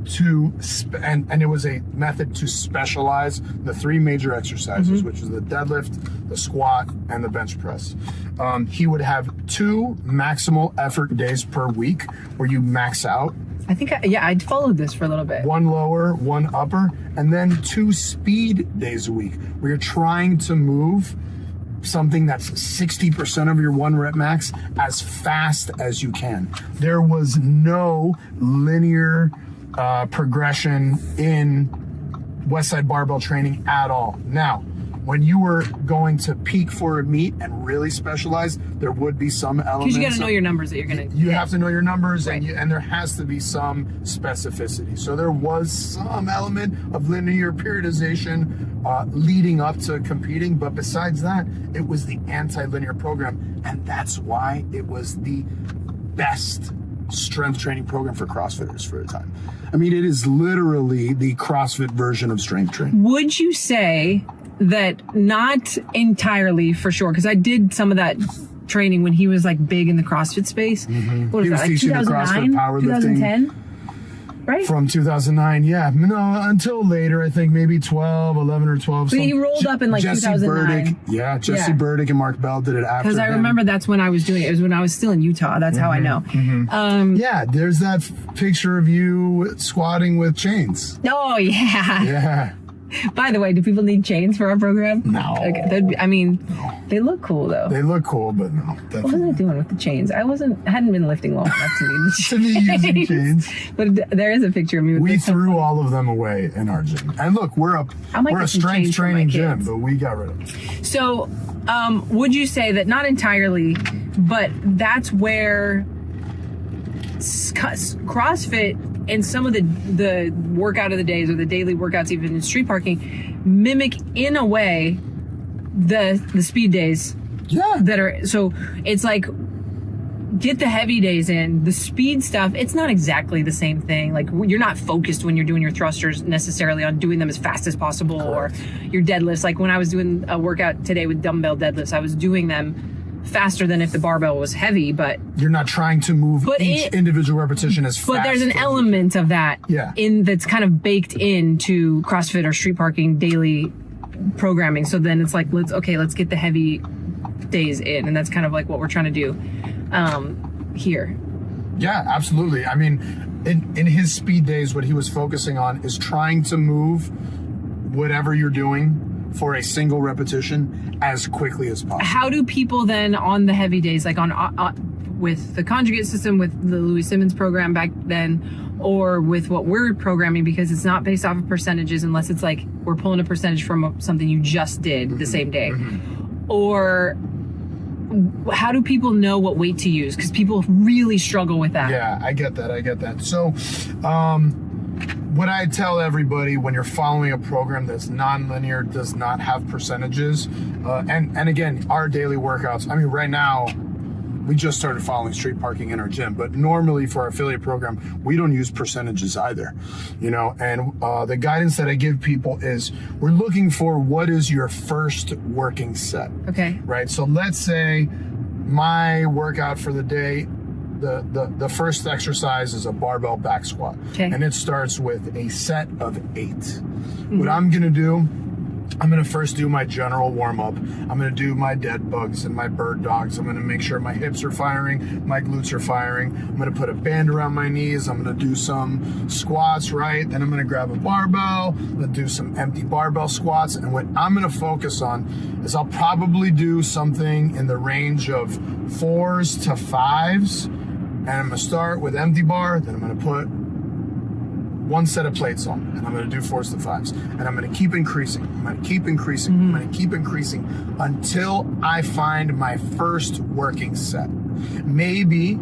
and it was a method to specialize the 3 major exercises, which is the deadlift, the squat, and the bench press. He would have 2 maximal effort days per week where you max out. I think, I followed this for a little bit. 1 lower, 1 upper, and then 2 speed days a week where you're trying to move something that's 60% of your 1 rep max as fast as you can. There was no linear progression in Westside Barbell training at all. Now, when you were going to peak for a meet and really specialize, there would be some elements. Because you got to know your numbers that you're going to. You have to know your numbers, Right. and there has to be some specificity. So there was some element of linear periodization leading up to competing, but besides that, it was the anti-linear program, and that's why it was the best strength training program for CrossFitters for a time. I mean, it is literally the CrossFit version of strength training. Would you say that not entirely for sure? Because I did some of that training when he was like big in the CrossFit space. What was He was that, like teaching the 2009, CrossFit powerlifting. 2010? Right? From 2009, yeah. No, until later, I think maybe 12, 11 or 12. But he rolled up in like Jesse 2009. Burdick, Jesse Yeah. Burdick and Mark Bell did it after Because I him. remember that's when I was doing it. It was when I was still in Utah. That's how I know. Yeah, there's that picture of you squatting with chains. Oh, yeah. Yeah. By the way, do people need chains for our program? No. Okay, they look cool though. They look cool, but no. What was I doing with the chains? I hadn't been lifting long enough to need the To be using chains. But there is a picture of me with We this. threw all of them away in our gym. And look, we're I might a get some strength chains for my training gym, kids. but we got rid of them. So, would you say that not entirely, but that's where CrossFit and some of the workout of the days or the daily workouts, even in street parking, mimic in a way the speed days Yeah. that are, so it's like, get the heavy days in, the speed stuff, it's not exactly the same thing. Like you're not focused when you're doing your thrusters necessarily on doing them as fast as possible. Or your deadlifts. Like when I was doing a workout today with dumbbell deadlifts, I was doing them faster than if the barbell was heavy, but You're not trying to move But each individual repetition as fast. but there's an as you element of that Yeah. that's kind of baked into CrossFit or street parking daily programming. So then it's like, let's get the heavy days in, and that's kind of like what we're trying to do here. Yeah, absolutely. I mean, in his speed days, what he was focusing on is trying to move whatever you're doing for a single repetition as quickly as possible. How do people then on the heavy days, like on with the conjugate system, with the Louis Simmons program back then, or with what we're programming, because it's not based off of percentages unless it's like we're pulling a percentage from something you just did the same day, or how do people know what weight to use? Because people really struggle with that. Yeah, I get that. So, what I tell everybody when you're following a program that's non-linear, does not have percentages, and again, our daily workouts, I mean, right now, we just started following street parking in our gym, but normally for our affiliate program, we don't use percentages either, you know, and the guidance that I give people is we're looking for what is your first working set. Okay. Right. So let's say my workout for the day, the first exercise is a barbell back squat. Okay. And it starts with a set of 8. What I'm going to do, I'm going to first do my general warm-up. I'm going to do my dead bugs and my bird dogs. I'm going to make sure my hips are firing, my glutes are firing. I'm going to put a band around my knees. I'm going to do some squats, right? Then I'm going to grab a barbell. I'm going to do some empty barbell squats. And what I'm going to focus on is I'll probably do something in the range of 4s to 5s. And I'm going to start with empty bar. Then I'm going to put one set of plates on, and I'm going to do 4s to 5s, and I'm going to keep increasing. I'm going to keep increasing. I'm going to keep increasing until I find my first working set. Maybe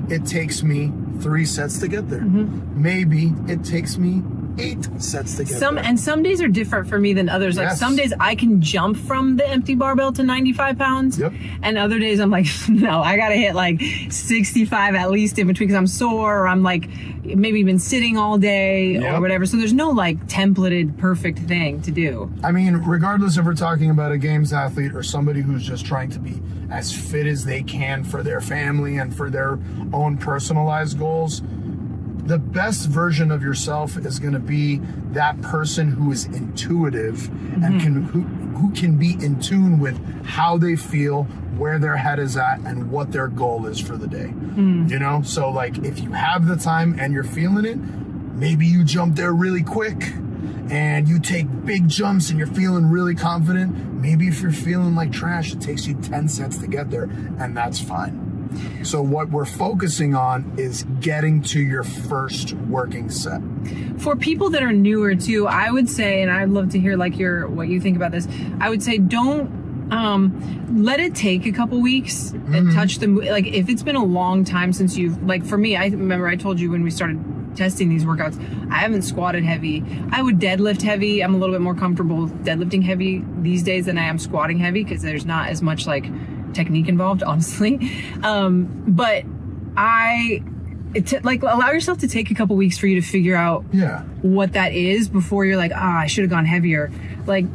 it takes me 3 sets to get there. Maybe it takes me 8 sets to get there. And some days are different for me than others. Like Yes. some days I can jump from the empty barbell to 95 pounds. Yep. And other days I'm like, no, I got to hit like 65 at least in between because I'm sore or I'm like maybe been sitting all day Yep. or whatever. So there's no like templated perfect thing to do. I mean, regardless if we're talking about a games athlete or somebody who's just trying to be as fit as they can for their family and for their own personalized goals, the best version of yourself is going to be that person who is intuitive and who can be in tune with how they feel, where their head is at, and what their goal is for the day. You know, so like if you have the time and you're feeling it, maybe you jump there really quick and you take big jumps and you're feeling really confident. Maybe if you're feeling like trash, it takes you 10 sets to get there, and that's fine. So what we're focusing on is getting to your first working set. For people that are newer too, I would say, and I'd love to hear like what you think about this. I would say don't let it take a couple weeks and touch the like if it's been a long time since you've like for me, I remember I told you when we started testing these workouts, I haven't squatted heavy. I would deadlift heavy. I'm a little bit more comfortable deadlifting heavy these days than I am squatting heavy because there's not as much like technique involved, honestly. But like allow yourself to take a couple weeks for you to figure out what that is before you're like, I should have gone heavier. Like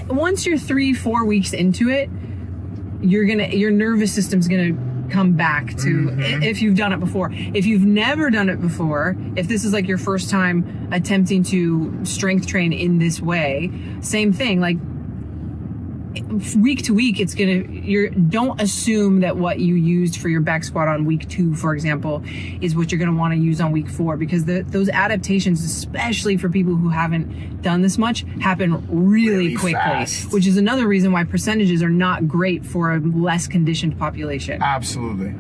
once you're 3-4 weeks into it, your nervous system's gonna come back to if you've done it before. If you've never done it before, if this is like your first time attempting to strength train in this way, same thing, like week to week, it's don't assume that what you used for your back squat on week 2, for example, is what you're going to want to use on week 4, because those adaptations, especially for people who haven't done this much, happen really quickly, fast. Which is another reason why percentages are not great for a less conditioned population. Absolutely.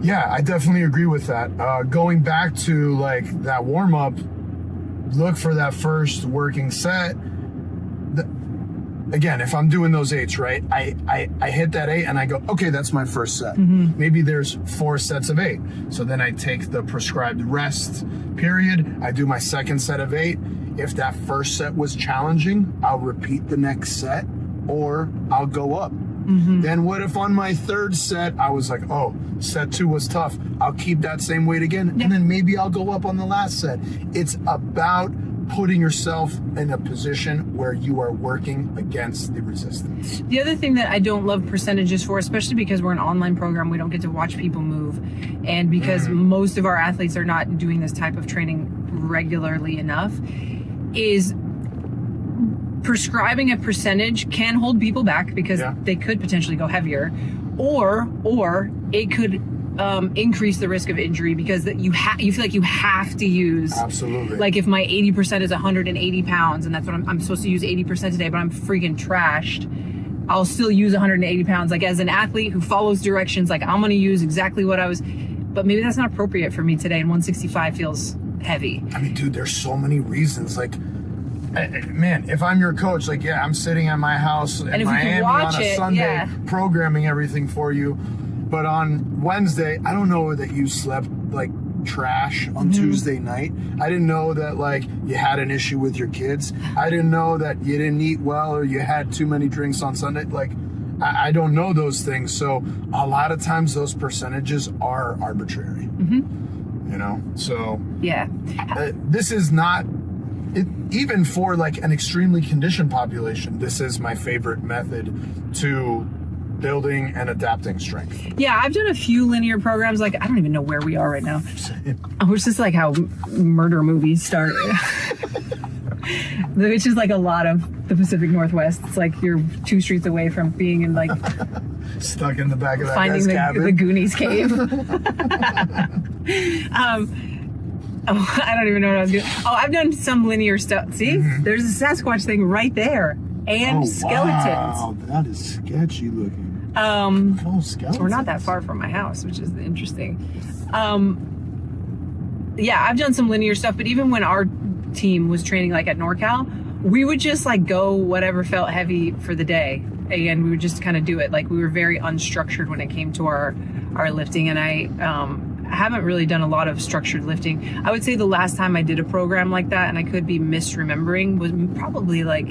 Yeah, I definitely agree with that. Going back to like that warm up, look for that first working set. Again, if I'm doing those 8s, right, I hit that 8 and I go, okay, that's my first set. Maybe there's 4 sets of 8. So then I take the prescribed rest period. I do my second set of 8. If that first set was challenging, I'll repeat the next set or I'll go up. Then what if on my third set, I was like, oh, set 2 was tough. I'll keep that same weight again. And then maybe I'll go up on the last set. It's about putting yourself in a position where you are working against the resistance. The other thing that I don't love percentages for, especially because we're an online program, we don't get to watch people move, and because most of our athletes are not doing this type of training regularly enough, is prescribing a percentage can hold people back because they could potentially go heavier, or it could increase the risk of injury because you feel like you have to use. Absolutely. Like if my 80% is 180 pounds and that's what I'm supposed to use 80% today, but I'm freaking trashed, I'll still use 180 pounds. Like as an athlete who follows directions, like I'm going to use exactly what I was, but maybe that's not appropriate for me today. And 165 feels heavy. I mean, dude, there's so many reasons. Like, man, if I'm your coach, like, I'm sitting at my house in Miami on a Sunday programming everything for you. But on Wednesday, I don't know that you slept like trash on Tuesday night. I didn't know that like you had an issue with your kids. I didn't know that you didn't eat well or you had too many drinks on Sunday. Like, I don't know those things. So a lot of times those percentages are arbitrary, you know? So Yeah. this is not, even for like an extremely conditioned population, this is my favorite method to building and adapting strength. Yeah, I've done a few linear programs. Like, I don't even know where we are right now. Which is like how murder movies start. Which is like a lot of the Pacific Northwest. It's like you're 2 streets away from being in like Stuck in the back of that finding guy's cabin. the Goonies cave. I don't even know what I was doing. Oh, I've done some linear stuff. See, there's a Sasquatch thing right there, and skeletons. Wow, that is sketchy looking. Skeletons. We're not that far from my house, which is interesting. Yeah, I've done some linear stuff, but even when our team was training like at NorCal, we would just like go whatever felt heavy for the day, and we would just kind of do it. Like we were very unstructured when it came to our lifting, and I haven't really done a lot of structured lifting. I would say the last time I did a program like that, and I could be misremembering, was probably like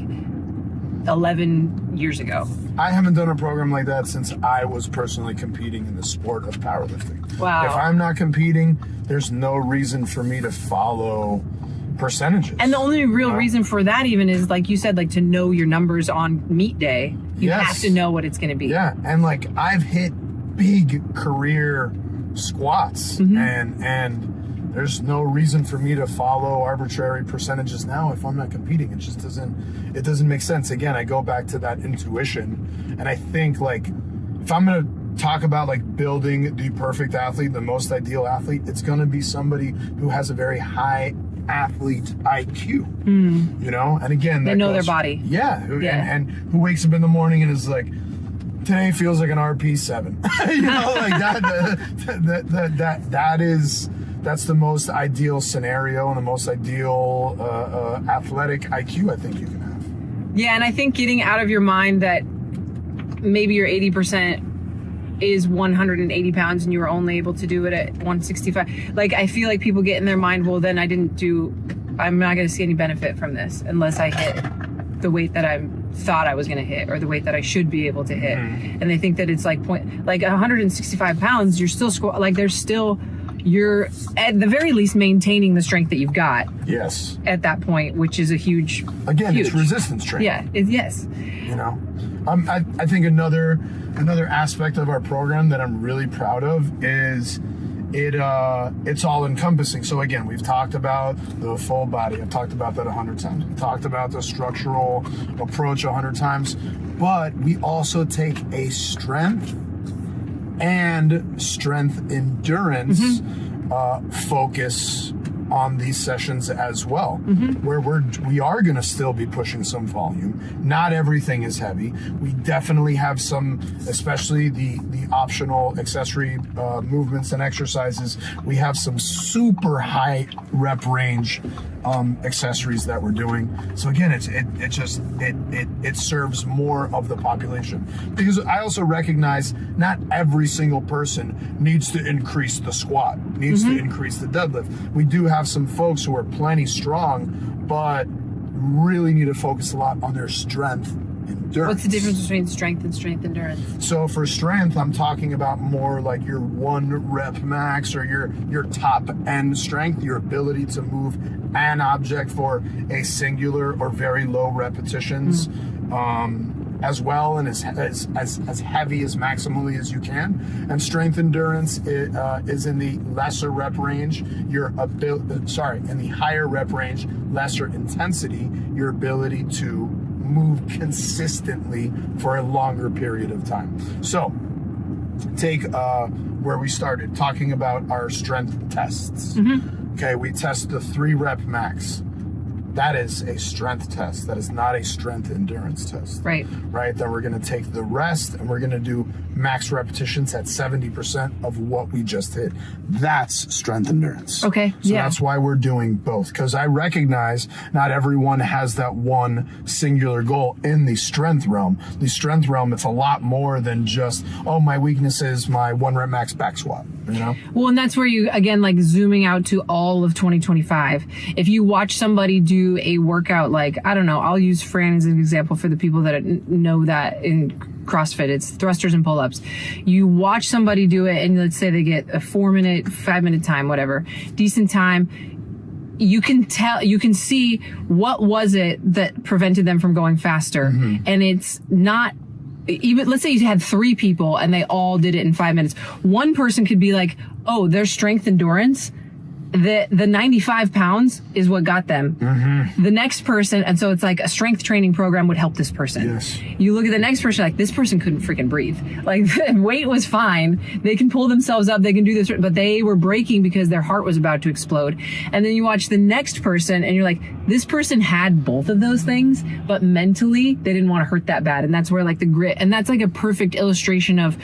11 years ago. I haven't done a program like that since I was personally competing in the sport of powerlifting. Wow. If I'm not competing, there's no reason for me to follow percentages. And the only real reason for that even is, like you said, like to know your numbers on meet day. You have to know what it's going to be. Yeah, and like I've hit big career squats, and there's no reason for me to follow arbitrary percentages now if I'm not competing. It just doesn't make sense. Again, I go back to that intuition, and I think like if I'm gonna talk about like building the perfect athlete, the most ideal athlete, it's gonna be somebody who has a very high athlete IQ, you know? And again, they know their body. Yeah, and who wakes up in the morning and is like, today feels like an RP7. You know, like that's the most ideal scenario and the most ideal athletic IQ I think you can have. Yeah, and I think getting out of your mind that maybe your 80% is 180 pounds and you were only able to do it at 165. Like, I feel like people get in their mind, well, then I'm not going to see any benefit from this unless I hit the weight that I thought I was going to hit, or the weight that I should be able to hit. And they think that it's like 165 pounds, you're still you're at the very least maintaining the strength that you've got. Yes. At that point, which is a huge. It's resistance training. Yeah. Yes. You know, I think another aspect of our program that I'm really proud of is it's all encompassing. So again, we've talked about the full body. I've talked about that 100 times. We've talked about the structural approach 100 times, but we also take a strength and strength endurance focus on these sessions as well, where we are going to still be pushing some volume. Not everything is heavy. We definitely have some, especially the optional accessory movements and exercises. We have some super high rep range accessories that we're doing. So again, it serves more of the population, because I also recognize not every single person needs to increase the squat, needs to increase the deadlift. We do have some folks who are plenty strong, but really need to focus a lot on their strength endurance. What's the difference between strength and strength endurance? So for strength, I'm talking about more like your 1 rep max, or your top end strength, your ability to move an object for a singular or very low repetitions, as well, and as heavy as maximally as you can. And strength endurance is in the lesser rep range, in the higher rep range, lesser intensity, your ability to move consistently for a longer period of time. So take where we started, talking about our strength tests. Okay, we test the 3 rep max. That is a strength test. That is not a strength endurance test. Right. Then we're going to take the rest and we're going to do max repetitions at 70% of what we just hit. That's strength endurance. Okay. So that's why we're doing both, because I recognize not everyone has that one singular goal in the strength realm. The strength realm, it's a lot more than just, my weakness is my 1 rep max back squat. You know? Well, and that's where you, again, like zooming out to all of 2025. If you watch somebody do a workout, like, I don't know, I'll use Fran as an example for the people that know that CrossFit. It's thrusters and pull-ups. You watch somebody do it, and let's say they get a 4-minute, 5-minute time, whatever, decent time. You can see what was it that prevented them from going faster. And it's not, even, let's say you had 3 people and they all did it in 5 minutes. One person could be like, oh, their strength endurance, the 95 pounds is what got them. The next person, and so it's like a strength training program would help this person. Yes. You look at the next person, like, this person couldn't freaking breathe. Like, the weight was fine. They can pull themselves up. They can do this, but they were breaking because their heart was about to explode. And then you watch the next person and you're like, this person had both of those things, but mentally they didn't want to hurt that bad. And that's where, like, the grit, and that's like a perfect illustration of,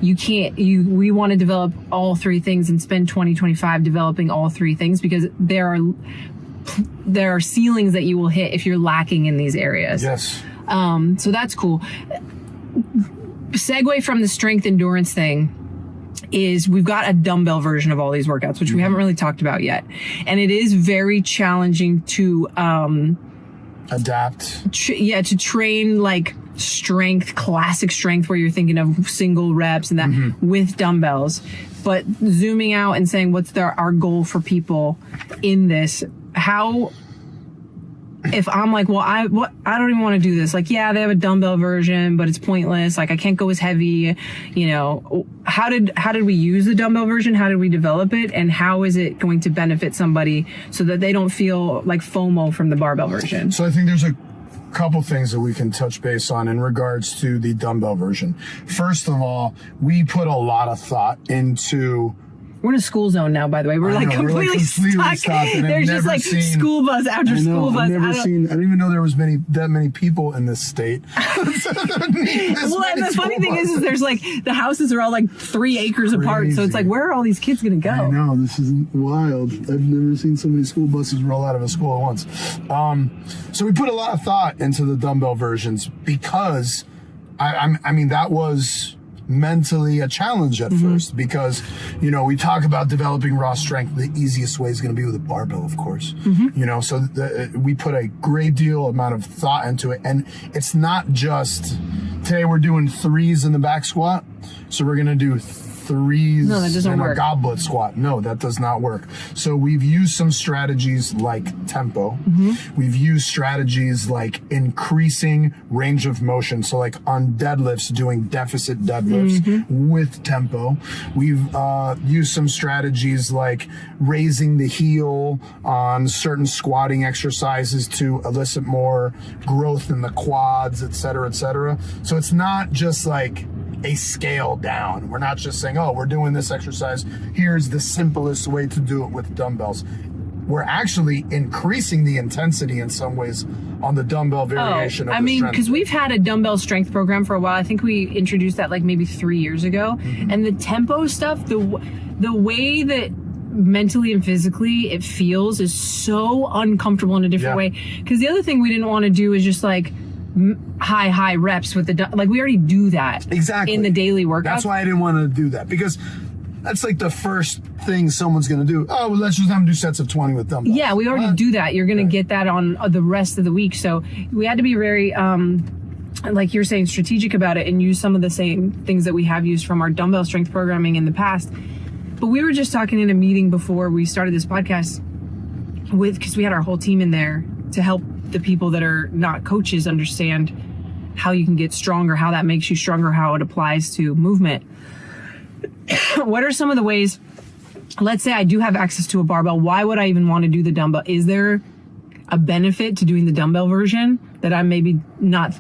we want to develop all 3 things and spend 2025 developing all 3 things, because there are ceilings that you will hit if you're lacking in these areas. Yes. So that's cool. Segue from the strength endurance thing is we've got a dumbbell version of all these workouts, which we haven't really talked about yet. And it is very challenging to, adapt. To train like strength, classic strength, where you're thinking of single reps and that with dumbbells. But zooming out and saying, what's our goal for people in this? How, if I'm like, well, I don't even want to do this. Like, yeah, they have a dumbbell version, but it's pointless. Like, I can't go as heavy. You know, how did we use the dumbbell version? How did we develop it? And how is it going to benefit somebody so that they don't feel like FOMO from the barbell version? So I think there's a couple things that we can touch base on in regards to the dumbbell version. First of all, we put a lot of thought into. We're in a school zone now, by the way. We're completely stuck. There's just like school bus after school bus. I didn't even know there was that many people in this state. Well, and the funny thing is there's like, the houses are all like 3 acres apart. So it's like, where are all these kids going to go? I know, this is wild. I've never seen so many school buses roll out of a school at once. So we put a lot of thought into the dumbbell versions because, I mean, that was mentally a challenge at first, because, you know, we talk about developing raw strength. The easiest way is going to be with a barbell, of course. You know, so we put a great deal amount of thought into it. And it's not just, today we're doing 3s in the back squat, so we're going to do 3s in a goblet squat. No, that does not work. So we've used some strategies like tempo. We've used strategies like increasing range of motion. So like on deadlifts, doing deficit deadlifts with tempo. We've used some strategies like raising the heel on certain squatting exercises to elicit more growth in the quads, et cetera, et cetera. So it's not just like a scale down. We're not just saying, oh, we're doing this exercise, here's the simplest way to do it with dumbbells. We're actually increasing the intensity in some ways on the dumbbell variation of the strength. Because we've had a dumbbell strength program for a while. I think we introduced that like maybe 3 years ago. And the tempo stuff, the way that mentally and physically it feels is so uncomfortable in a different way. Because the other thing we didn't want to do is just like high reps with like we already do that in the daily workout. That's why I didn't want to do that, because that's like the first thing someone's going to do. Oh, well, let's just have them do sets of 20 with dumbbells. Yeah, we already do that. You're going to get that on the rest of the week. So we had to be very like you're saying, strategic about it and use some of the same things that we have used from our dumbbell strength programming in the past. But we were just talking in a meeting before we started this podcast because we had our whole team in there to help the people that are not coaches understand how you can get stronger, how that makes you stronger, how it applies to movement. What are some of the ways, let's say I do have access to a barbell, why would I even want to do the dumbbell? Is there a benefit to doing the dumbbell version that I'm maybe not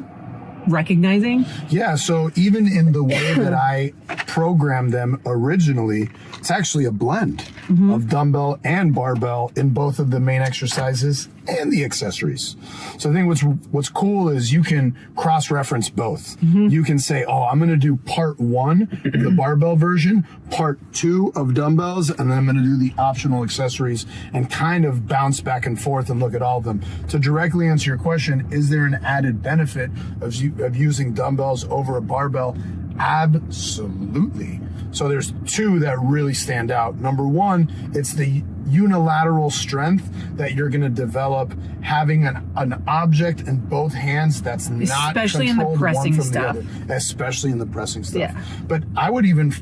recognizing? Yeah, so even in the way that I programmed them originally, it's actually a blend of dumbbell and barbell in both of the main exercises and the accessories. So I think what's cool is you can cross-reference both. You can say, oh, I'm going to do part 1 of the barbell version, part 2 of dumbbells, and then I'm going to do the optional accessories and kind of bounce back and forth and look at all of them. To directly answer your question, is there an added benefit of using dumbbells over a barbell? Absolutely. So there's two that really stand out. Number one, it's the unilateral strength that you're going to develop having an object in both hands that's not especially in the controlled pressing one from stuff. the other, especially in the pressing stuff. Yeah. But I would even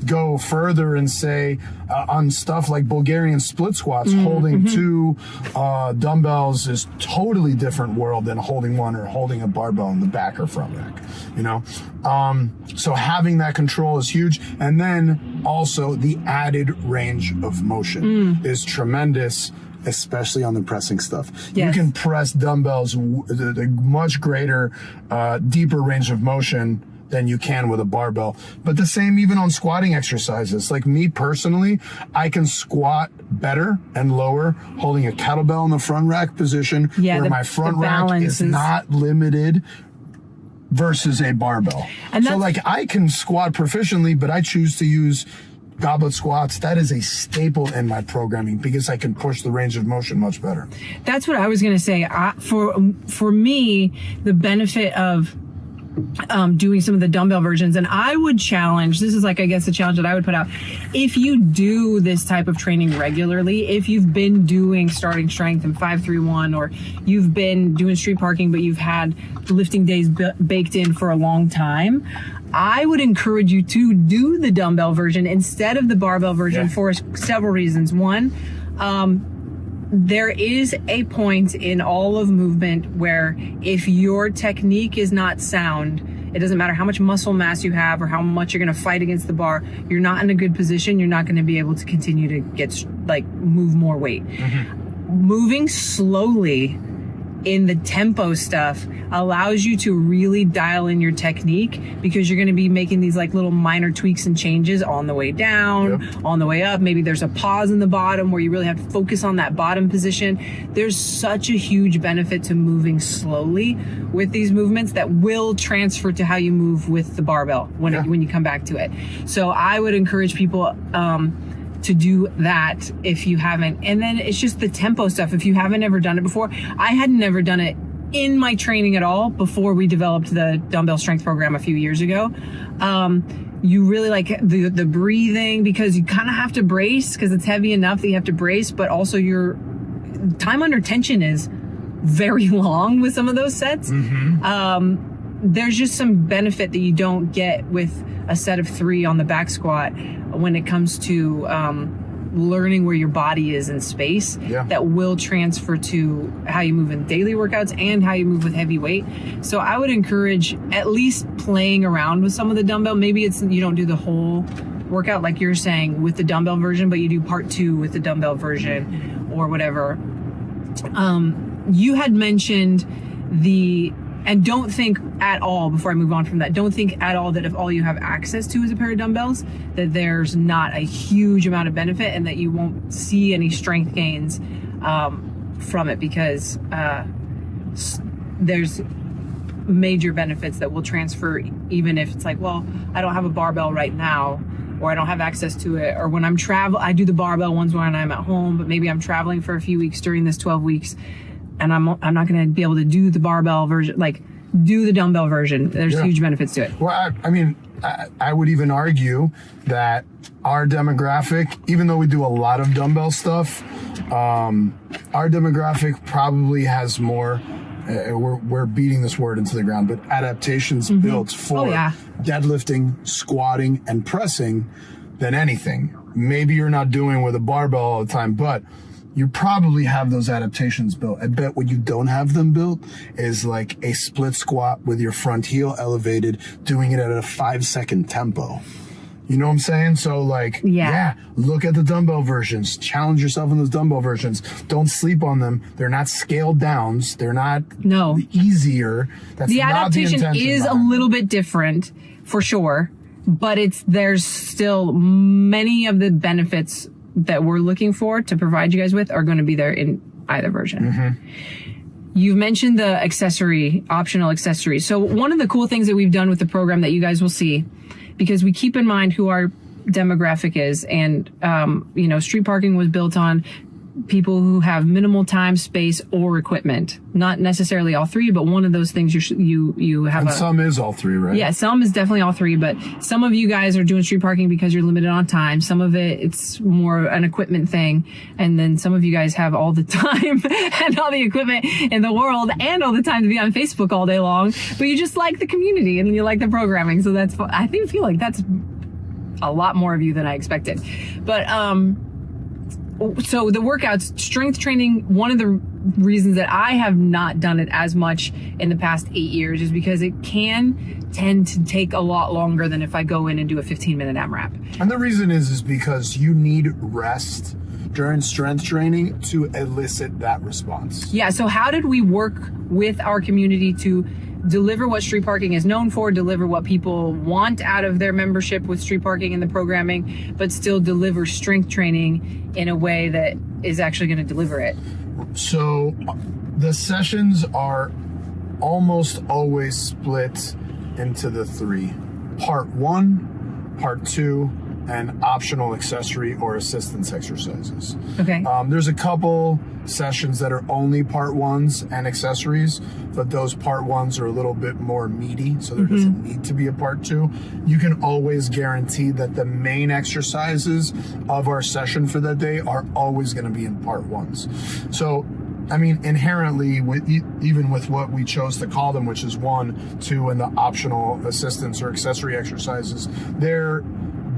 go further and say on stuff like Bulgarian split squats, holding two dumbbells is totally different world than holding one or holding a barbell in the back or front rack, you know? So having that control is huge. And then also the added range of motion is tremendous, especially on the pressing stuff. Yes. You can press dumbbells with a much greater, deeper range of motion than you can with a barbell. But the same even on squatting exercises. Like me personally, I can squat better and lower holding a kettlebell in the front rack position where my front rack is not limited versus a barbell. And so like I can squat proficiently, but I choose to use goblet squats. That is a staple in my programming because I can push the range of motion much better. That's what I was going to say. For me, the benefit of doing some of the dumbbell versions, and I would challenge, this is like, I guess the challenge that I would put out, if you do this type of training regularly, if you've been doing starting strength and 5-3-1, or you've been doing street parking, but you've had lifting days baked in for a long time, I would encourage you to do the dumbbell version instead of the barbell version for several reasons. One, there is a point in all of movement where if your technique is not sound, it doesn't matter how much muscle mass you have or how much you're going to fight against the bar, you're not in a good position. You're not going to be able to continue to move more weight. Moving slowly in the tempo stuff allows you to really dial in your technique because you're going to be making these like little minor tweaks and changes on the way down, on the way up. Maybe there's a pause in the bottom where you really have to focus on that bottom position. There's such a huge benefit to moving slowly with these movements that will transfer to how you move with the barbell when you come back to it. So I would encourage people to do that if you haven't. And then it's just the tempo stuff. If you haven't ever done it before, I had never done it in my training at all before we developed the dumbbell strength program a few years ago. You really like the breathing because you kind of have to brace because it's heavy enough that you have to brace, but also your time under tension is very long with some of those sets. There's just some benefit that you don't get with a set of 3 on the back squat when it comes to learning where your body is in space that will transfer to how you move in daily workouts and how you move with heavy weight. So I would encourage at least playing around with some of the dumbbell. Maybe it's you don't do the whole workout like you're saying with the dumbbell version, but you do part 2 with the dumbbell version or whatever. You had mentioned and don't think at all, before I move on from that, don't think at all that if all you have access to is a pair of dumbbells, that there's not a huge amount of benefit and that you won't see any strength gains from it because there's major benefits that will transfer even if it's like, well, I don't have a barbell right now or I don't have access to it. Or when I'm I do the barbell ones when I'm at home, but maybe I'm traveling for a few weeks during this 12 weeks and I'm not going to be able to do the barbell version, like do the dumbbell version. There's huge benefits to it. Well, I would even argue that our demographic, even though we do a lot of dumbbell stuff, our demographic probably has more, we're beating this word into the ground, but adaptations built for deadlifting, squatting, and pressing than anything. Maybe you're not doing with a barbell all the time, but you probably have those adaptations built. I bet what you don't have them built is like a split squat with your front heel elevated, doing it at a 5-second tempo. You know what I'm saying? So like, look at the dumbbell versions. Challenge yourself in those dumbbell versions. Don't sleep on them. They're not scaled downs. They're not easier. That's the not adaptation is a little bit different for sure, but there's still many of the benefits that we're looking for to provide you guys with are going to be there in either version. You've mentioned the optional accessory. So one of the cool things that we've done with the program that you guys will see, because we keep in mind who our demographic is, and street parking was built on people who have minimal time, space, or equipment. Not necessarily all three, but one of those things you have. And some is all three, right? Yeah, some is definitely all three, but some of you guys are doing street parking because you're limited on time. Some of it's more an equipment thing. And then some of you guys have all the time and all the equipment in the world and all the time to be on Facebook all day long, but you just like the community and you like the programming. So that's, I feel like that's a lot more of you than I expected. But, so the workouts, strength training, one of the reasons that I have not done it as much in the past 8 years is because it can tend to take a lot longer than if I go in and do a 15-minute AMRAP. And the reason is because you need rest during strength training to elicit that response. Yeah, so how did we work with our community to deliver what street parking is known for, deliver what people want out of their membership with street parking and the programming, but still deliver strength training in a way that is actually going to deliver it? So the sessions are almost always split into the three: part 1, part 2, and optional accessory or assistance exercises. Okay. There's a couple sessions that are only part 1s and accessories, but those part 1s are a little bit more meaty, so there doesn't need to be a part 2. You can always guarantee that the main exercises of our session for that day are always going to be in part 1s. So, I mean, inherently, even with what we chose to call them, which is 1, 2, and the optional assistance or accessory exercises, they're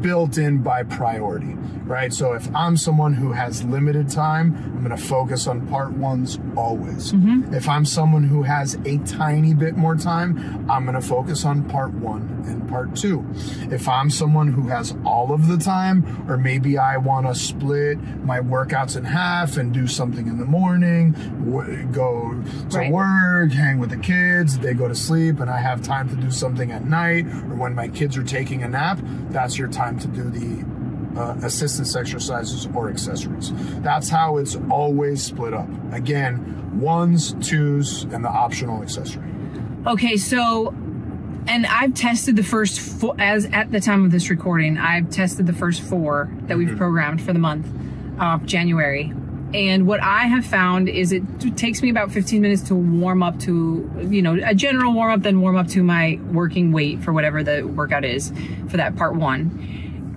built in by priority, right? So if I'm someone who has limited time, I'm going to focus on part 1s always. If I'm someone who has a tiny bit more time, I'm going to focus on part 1 and part 2. If I'm someone who has all of the time, or maybe I want to split my workouts in half and do something in the morning, go to work, hang with the kids, they go to sleep, and I have time to do something at night or when my kids are taking a nap, that's your time to do the assistance exercises or accessories. That's how it's always split up. Again, 1s, 2s, and the optional accessory. Okay, so, and I've tested the first 4, as at the time of this recording, I've tested the first 4 that we've programmed for the month of January. And what I have found is it takes me about 15 minutes to warm up to, a general warm up, then warm up to my working weight for whatever the workout is for that part 1.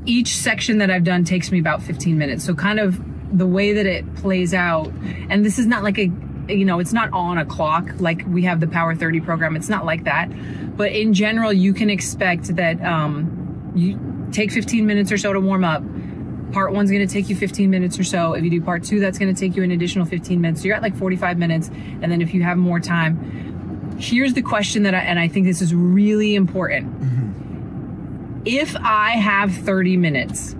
Each section that I've done takes me about 15 minutes. So kind of the way that it plays out, and this is not like it's not on a clock like we have the Power 30 program. It's not like that. But in general, you can expect that you take 15 minutes or so to warm up. Part 1's going to take you 15 minutes or so. If you do part 2, that's going to take you an additional 15 minutes. So you're at like 45 minutes. And then if you have more time, here's the question that I think this is really important. If I have 30 minutes,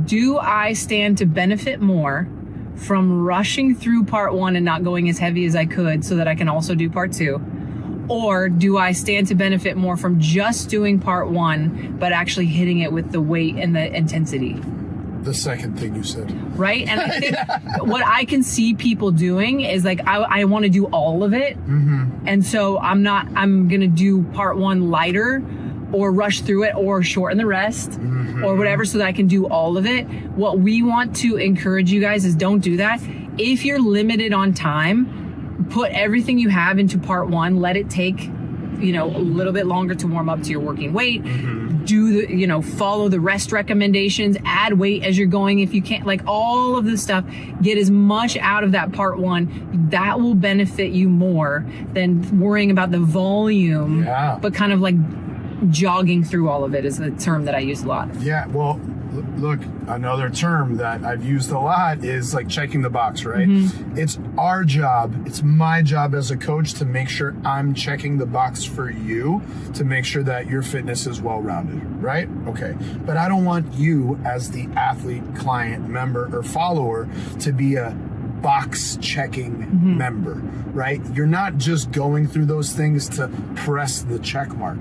do I stand to benefit more from rushing through part 1 and not going as heavy as I could so that I can also do part 2? Or do I stand to benefit more from just doing part 1, but actually hitting it with the weight and the intensity? The second thing you said. Right? And I think what I can see people doing is like, I want to do all of it. And so I'm going to do part 1 lighter, or rush through it, or shorten the rest, or whatever, so that I can do all of it. What we want to encourage you guys is don't do that. If you're limited on time, put everything you have into part 1, let it take, a little bit longer to warm up to your working weight. Do the, follow the rest recommendations, add weight as you're going if you can't, like all of this stuff. Get as much out of that part 1. That will benefit you more than worrying about the volume, but kind of like jogging through all of it is the term that I use a lot. Yeah, well, look, another term that I've used a lot is like checking the box, right? It's our job, it's my job as a coach to make sure I'm checking the box for you to make sure that your fitness is well-rounded, right? Okay, but I don't want you as the athlete, client, member, or follower to be a box checking member, right? You're not just going through those things to press the check mark.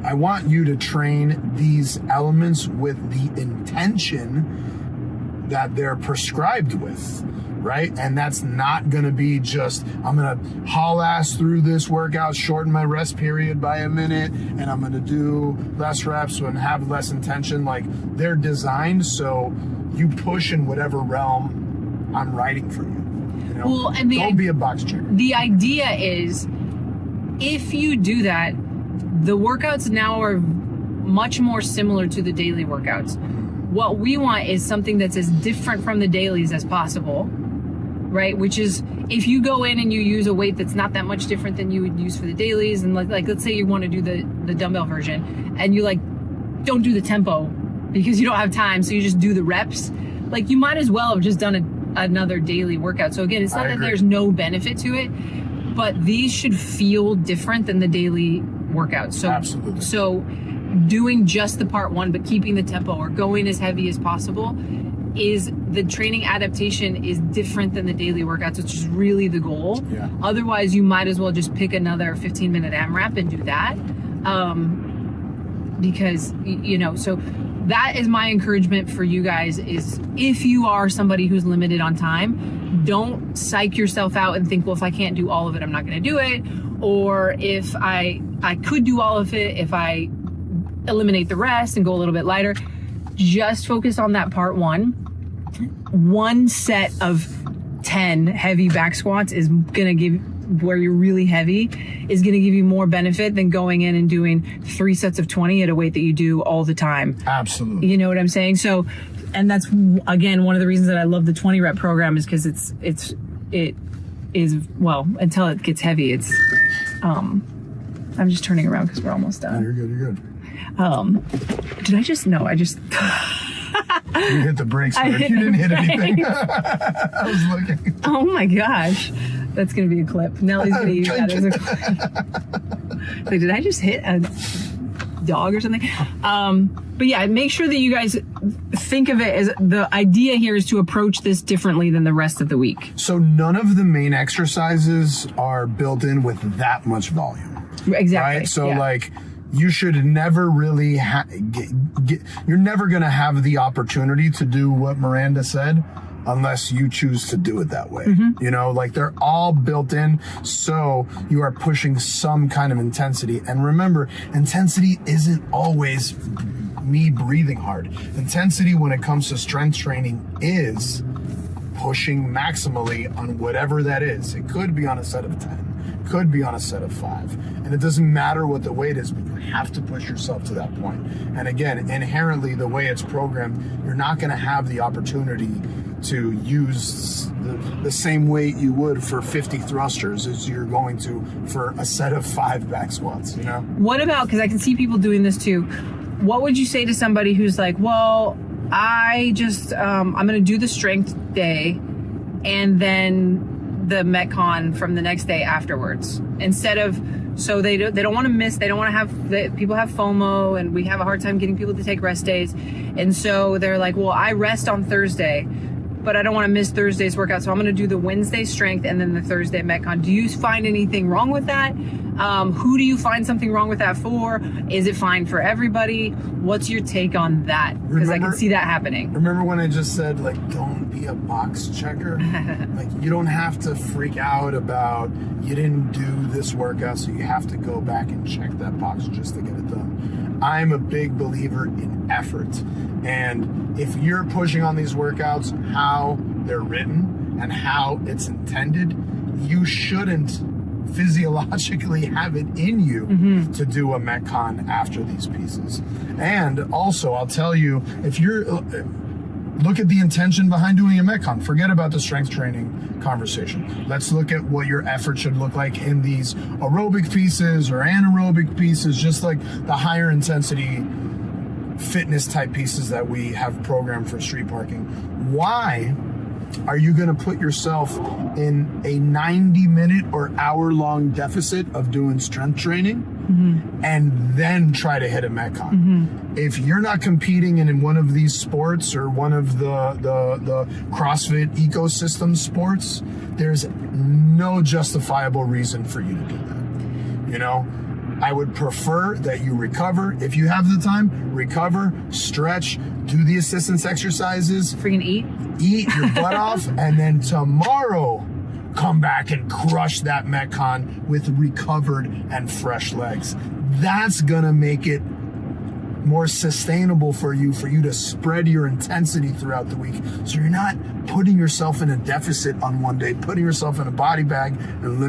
I want you to train these elements with the intention that they're prescribed with, right? And that's not going to be just, I'm going to haul ass through this workout, shorten my rest period by a minute, and I'm going to do less reps and have less intention. Like, they're designed so you push in whatever realm I'm writing for you. You know? Well, and don't be a box checker. The idea is, if you do that, the workouts now are much more similar to the daily workouts. What we want is something that's as different from the dailies as possible, right? Which is, if you go in and you use a weight that's not that much different than you would use for the dailies, and like let's say you want to do the dumbbell version, and you like don't do the tempo because you don't have time, so you just do the reps, like you might as well have just done another daily workout. So again, it's not that there's no benefit to it, but these should feel different than the daily workouts. So absolutely. So doing just the part one but keeping the tempo or going as heavy as possible, is the training adaptation is different than the daily workouts, which is really the goal. Yeah. Otherwise, you might as well just pick another 15-minute AMRAP and do that. Because, you know, so that is my encouragement for you guys, is if you are somebody who's limited on time, don't psych yourself out and think, well, if I can't do all of it, I'm not going to do it. Or if I could do all of it, if I eliminate the rest and go a little bit lighter. Just focus on that part one. One set of 10 heavy back squats is gonna give, where you're really heavy, is gonna give you more benefit than going in and doing 3 sets of 20 at a weight that you do all the time. Absolutely. You know what I'm saying? So, and that's again one of the reasons that I love the 20 rep program, is because it is, well, until it gets heavy, it's I'm just turning around because we're almost done. No, you're good. You're good. Did I just? No, I just. You hit the brakes. You didn't hit anything. I was looking. Oh my gosh, that's gonna be a clip. Nellie's gonna use that as a clip. Like, did I just hit a dog or something? But yeah, make sure that you guys think of it as, the idea here is to approach this differently than the rest of the week. So none of the main exercises are built in with that much volume. Exactly. Right. So yeah. like, you should never really you're never going to have the opportunity to do what Miranda said unless you choose to do it that way. Mm-hmm. You know, like, they're all built in, so you are pushing some kind of intensity. And remember, intensity isn't always me breathing hard. Intensity when it comes to strength training is pushing maximally on whatever that is. It could be on a set of 10, could be on a set of 5. And it doesn't matter what the weight is, but you have to push yourself to that point. And again, inherently, the way it's programmed, you're not going to have the opportunity to use the same weight you would for 50 thrusters as you're going to for a set of 5 back squats, you know? What about, because I can see people doing this too, what would you say to somebody who's like, well, I just, I'm going to do the strength day and then the Metcon from the next day afterwards, instead of, so they don't want to miss, they don't want to have, people have FOMO, and we have a hard time getting people to take rest days. And so they're like, well, I rest on Thursday, but I don't want to miss Thursday's workout, so I'm going to do the Wednesday strength and then the Thursday Metcon. Do you find anything wrong with that? Who do you find something wrong with that for? Is it fine for everybody? What's your take on that? Because I can see that happening. Remember when I just said, like, don't be a box checker? Like, you don't have to freak out about, you didn't do this workout, so you have to go back and check that box just to get it done. I'm a big believer in effort. And if you're pushing on these workouts how they're written and how it's intended, you shouldn't physiologically have it in you to do a Metcon after these pieces. And also, I'll tell you, if you're, look at the intention behind doing a Metcon. Forget about the strength training conversation. Let's look at what your effort should look like in these aerobic pieces or anaerobic pieces, just like the higher intensity fitness type pieces that we have programmed for street parking. Why are you going to put yourself in a 90-minute or hour-long deficit of doing strength training and then try to hit a Metcon? If you're not competing in one of these sports or one of the CrossFit ecosystem sports, there's no justifiable reason for you to do that. You know, I would prefer that you recover. If you have the time, recover, stretch, do the assistance exercises. Freaking Eat your butt off, and then tomorrow come back and crush that Metcon with recovered and fresh legs. That's gonna make it more sustainable for you to spread your intensity throughout the week. So you're not putting yourself in a deficit on one day, putting yourself in a body bag and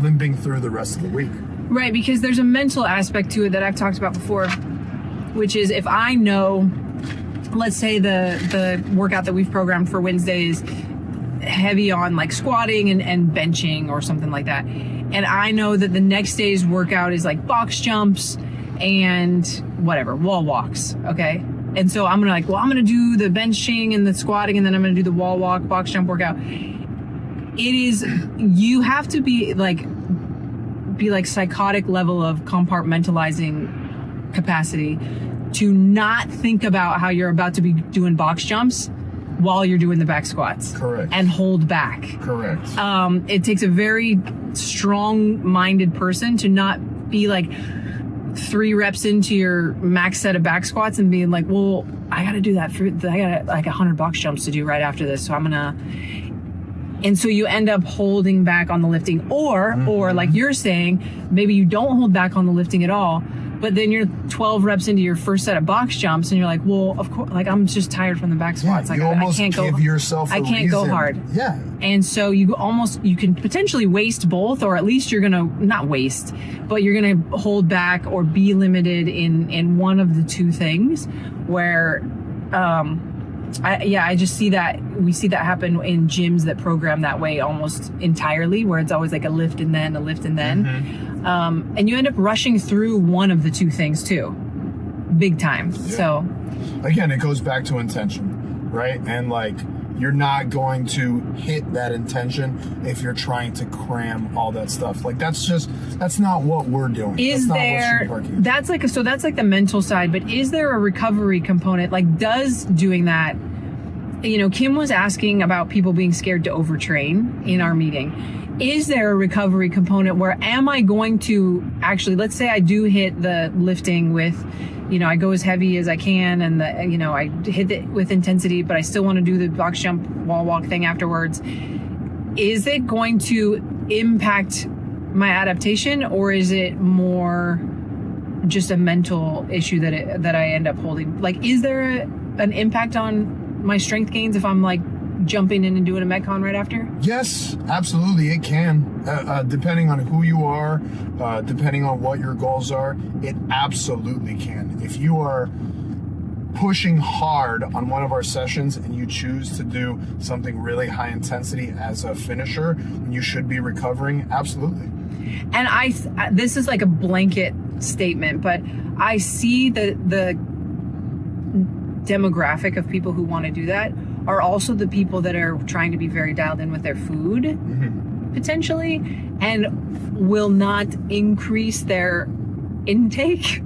limping through the rest of the week. Right, because there's a mental aspect to it that I've talked about before, which is if I know, let's say the workout that we've programmed for Wednesday is heavy on like squatting and benching or something like that. And I know that the next day's workout is like box jumps and whatever, wall walks, okay? And so I'm gonna do the benching and the squatting, and then I'm gonna do the wall walk, box jump workout. You have to be like psychotic level of compartmentalizing capacity to not think about how you're about to be doing box jumps while you're doing the back squats. Correct. And hold back. Correct. It takes a very strong-minded person to not be like 3 reps into your max set of back squats and being like, well, I got to do that. I got like 100 box jumps to do right after this. So and so you end up holding back on the lifting, or like you're saying, maybe you don't hold back on the lifting at all, but then you're 12 reps into your first set of box jumps and you're like, well, of course, like I'm just tired from the back squats. Yeah, like I can't give yourself I can't go hard. Yeah. And so you can potentially waste both, or at least you're going to not waste, but you're going to hold back or be limited in one of the two things where, I just see that we see that happen in gyms that program that way almost entirely, where it's always like a lift and then a lift and then. And you end up rushing through one of the two things too, big time. Yeah. So again, it goes back to intention, right? And like, you're not going to hit that intention if you're trying to cram all that stuff. Like that's not what we're doing. That's like the mental side, but is there a recovery component? Like, does doing that, Kim was asking about people being scared to overtrain in our meeting. Is there a recovery component where am I going to actually, let's say I do hit the lifting with, I go as heavy as I can and I hit it with intensity, but I still want to do the box jump wall walk thing afterwards. Is it going to impact my adaptation, or is it more just a mental issue that I end up holding? Like, is there an impact on my strength gains if I'm like jumping in and doing a Metcon right after? Yes, absolutely. It can, depending on who you are, depending on what your goals are, it absolutely can. If you are pushing hard on one of our sessions and you choose to do something really high intensity as a finisher, and you should be recovering, absolutely. And this is like a blanket statement, but I see the demographic of people who want to do that are also the people that are trying to be very dialed in with their food, potentially, and will not increase their intake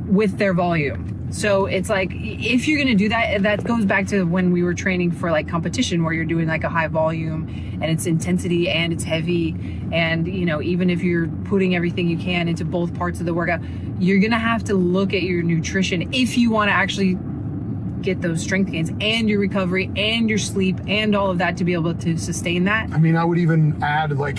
with their volume. So it's like, if you're going to do that, that goes back to when we were training for like competition, where you're doing like a high volume and it's intensity and it's heavy. And, even if you're putting everything you can into both parts of the workout, you're going to have to look at your nutrition if you want to actually get those strength gains and your recovery and your sleep and all of that to be able to sustain that. I mean, I would even add like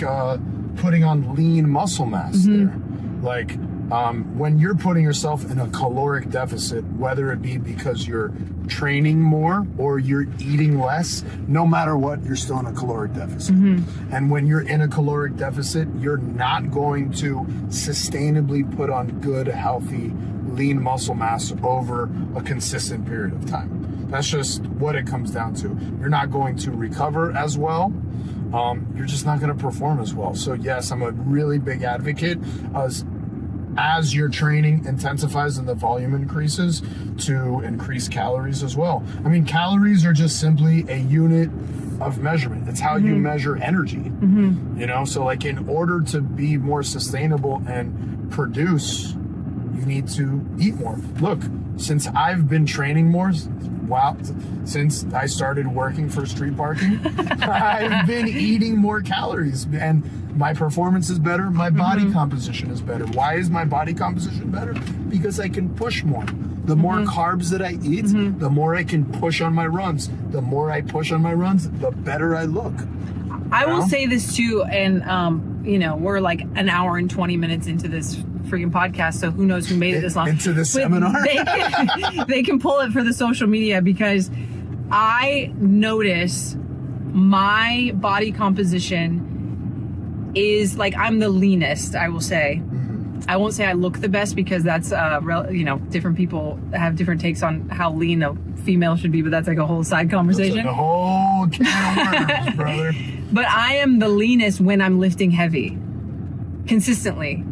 putting on lean muscle mass there. Like, when you're putting yourself in a caloric deficit, whether it be because you're training more or you're eating less, no matter what, you're still in a caloric deficit. And when you're in a caloric deficit, you're not going to sustainably put on good, healthy, lean muscle mass over a consistent period of time. That's just what it comes down to. You're not going to recover as well. You're just not going to perform as well. So yes, I'm a really big advocate as your training intensifies and the volume increases, to increase calories as well. I mean, calories are just simply a unit of measurement. It's how you measure energy. So like, in order to be more sustainable and produce, you need to eat more. Look, since I've been training more, since I started working for street parking, I've been eating more calories, and my performance is better. My body composition is better. Why is my body composition better? Because I can push more. The more carbs that I eat, the more I can push on my runs. The more I push on my runs, the better I look. I will say this too, and we're like an hour and 20 minutes into this freaking podcast, so who knows who made it this long. Into the seminar. They can pull it for the social media, because I notice my body composition is like, I'm the leanest, I will say. I won't say I look the best, because that's, different people have different takes on how lean a female should be, but that's like a whole side conversation. That's like a whole can of worms, brother. But I am the leanest when I'm lifting heavy, consistently,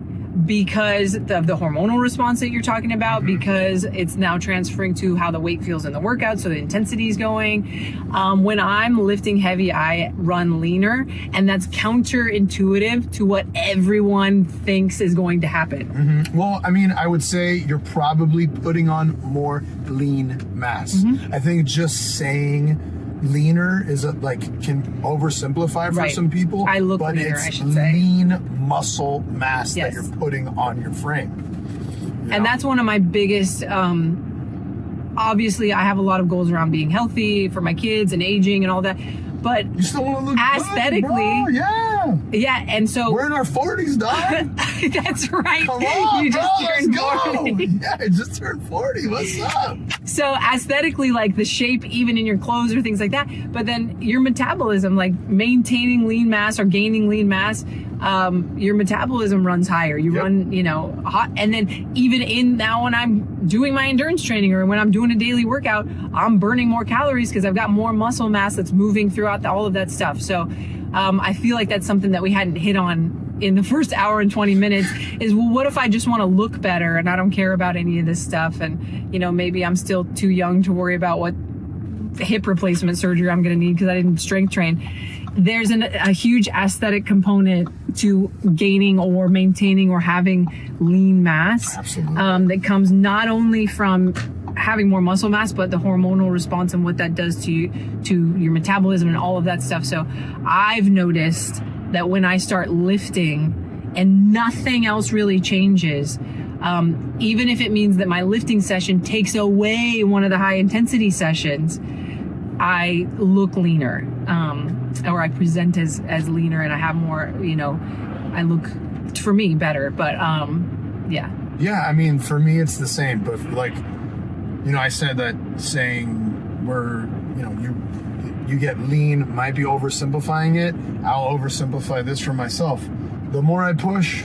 because of the hormonal response that you're talking about, because it's now transferring to how the weight feels in the workout, so the intensity is going. When I'm lifting heavy, I run leaner, and that's counterintuitive to what everyone thinks is going to happen. Well, I mean, I would say you're probably putting on more lean mass. I think just saying leaner is can oversimplify for some people. I look but leaner, it's I should say. lean muscle mass that you're putting on your frame. And that's one of my biggest, obviously I have a lot of goals around being healthy for my kids and aging and all that, but you still want to look aesthetically, good, bro. yeah, and so we're in our 40s, dog. That's right. Come on, you just turned let's 40. go. Yeah, I just turned 40. What's up? So aesthetically, like the shape, even in your clothes or things like that, but then your metabolism, like maintaining lean mass or gaining lean mass, your metabolism runs higher. You run, hot. And then even now when I'm doing my endurance training or when I'm doing a daily workout, I'm burning more calories because I've got more muscle mass that's moving throughout all of that stuff. So I feel like that's something that we hadn't hit on in the first hour and 20 minutes is, well, what if I just want to look better and I don't care about any of this stuff? And, maybe I'm still too young to worry about what hip replacement surgery I'm going to need because I didn't strength train. There's a huge aesthetic component to gaining or maintaining or having lean mass. Absolutely. That comes not only from having more muscle mass, but the hormonal response and what that does to your metabolism and all of that stuff. So I've noticed that when I start lifting and nothing else really changes, even if it means that my lifting session takes away one of the high intensity sessions, I look leaner, or I present as leaner, and I have more, I look, for me, better. But yeah. Yeah, I mean, for me, it's the same. But I said that saying you get lean might be oversimplifying it. I'll oversimplify this for myself. The more I push,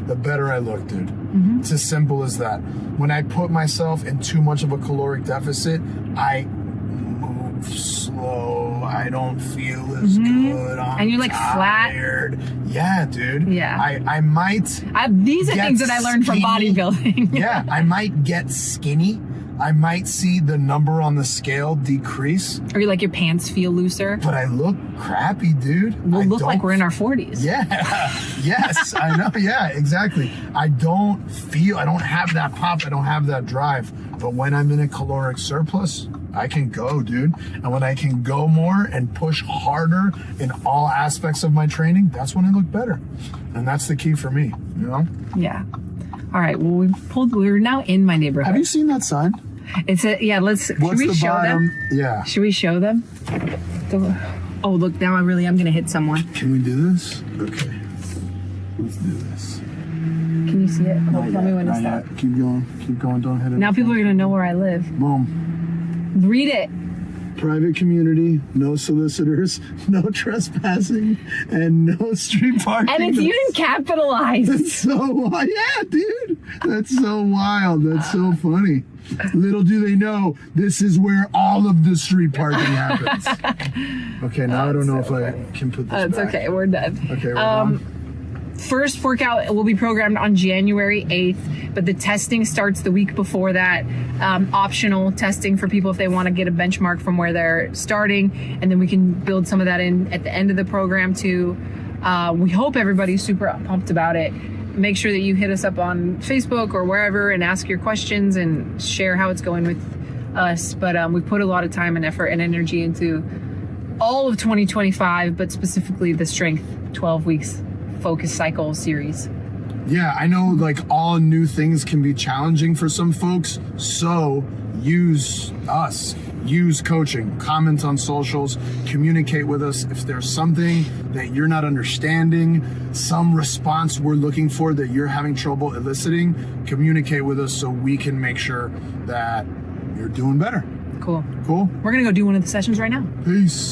the better I look, dude. It's as simple as that. When I put myself in too much of a caloric deficit, I move slow. I don't feel as good. And you're like tired. Yeah, dude. Yeah. I might. These are things that I learned from bodybuilding. Yeah, I might get skinny. I might see the number on the scale decrease. Or like your pants feel looser. But I look crappy, dude. We'll look like we're in our 40s. Yeah. Yes, I know. Yeah, exactly. I don't have that pop. I don't have that drive. But when I'm in a caloric surplus, I can go, dude. And when I can go more and push harder in all aspects of my training, that's when I look better. And that's the key for me, Yeah. All right. Well, we're now in my neighborhood. Have you seen that sign? It's should we show them? Yeah. Should we show them? Oh, look, now I'm going to hit someone. Can we do this? Okay. Let's do this. Can you see it? Tell me when to stop. Keep going. Keep going. Don't hit it. Now people are going to know where I live. Boom. Read it. Private community, no solicitors, no trespassing, and no street parking. And it's even capitalized. That's so wild. Yeah, dude. That's so wild. That's so funny. Little do they know, this is where all of the street parking happens. Okay, now I don't know if I can put this It's back. okay. We're done. Okay, we're done. First workout will be programmed on January 8th, but the testing starts the week before that. Optional testing for people if they want to get a benchmark from where they're starting, and then we can build some of that in at the end of the program too. We hope everybody's super pumped about it. Make sure that you hit us up on Facebook or wherever and ask your questions and share how it's going with us. But we put a lot of time and effort and energy into all of 2025, but specifically the Strength 12 Weeks Focus Cycle series. Yeah, I know all new things can be challenging for some folks, so use us. use coaching, comment on socials, communicate with us. If there's something that you're not understanding, some response we're looking for that you're having trouble eliciting, communicate with us so we can make sure that you're doing better. Cool. Cool? We're going to go do one of the sessions right now. Peace.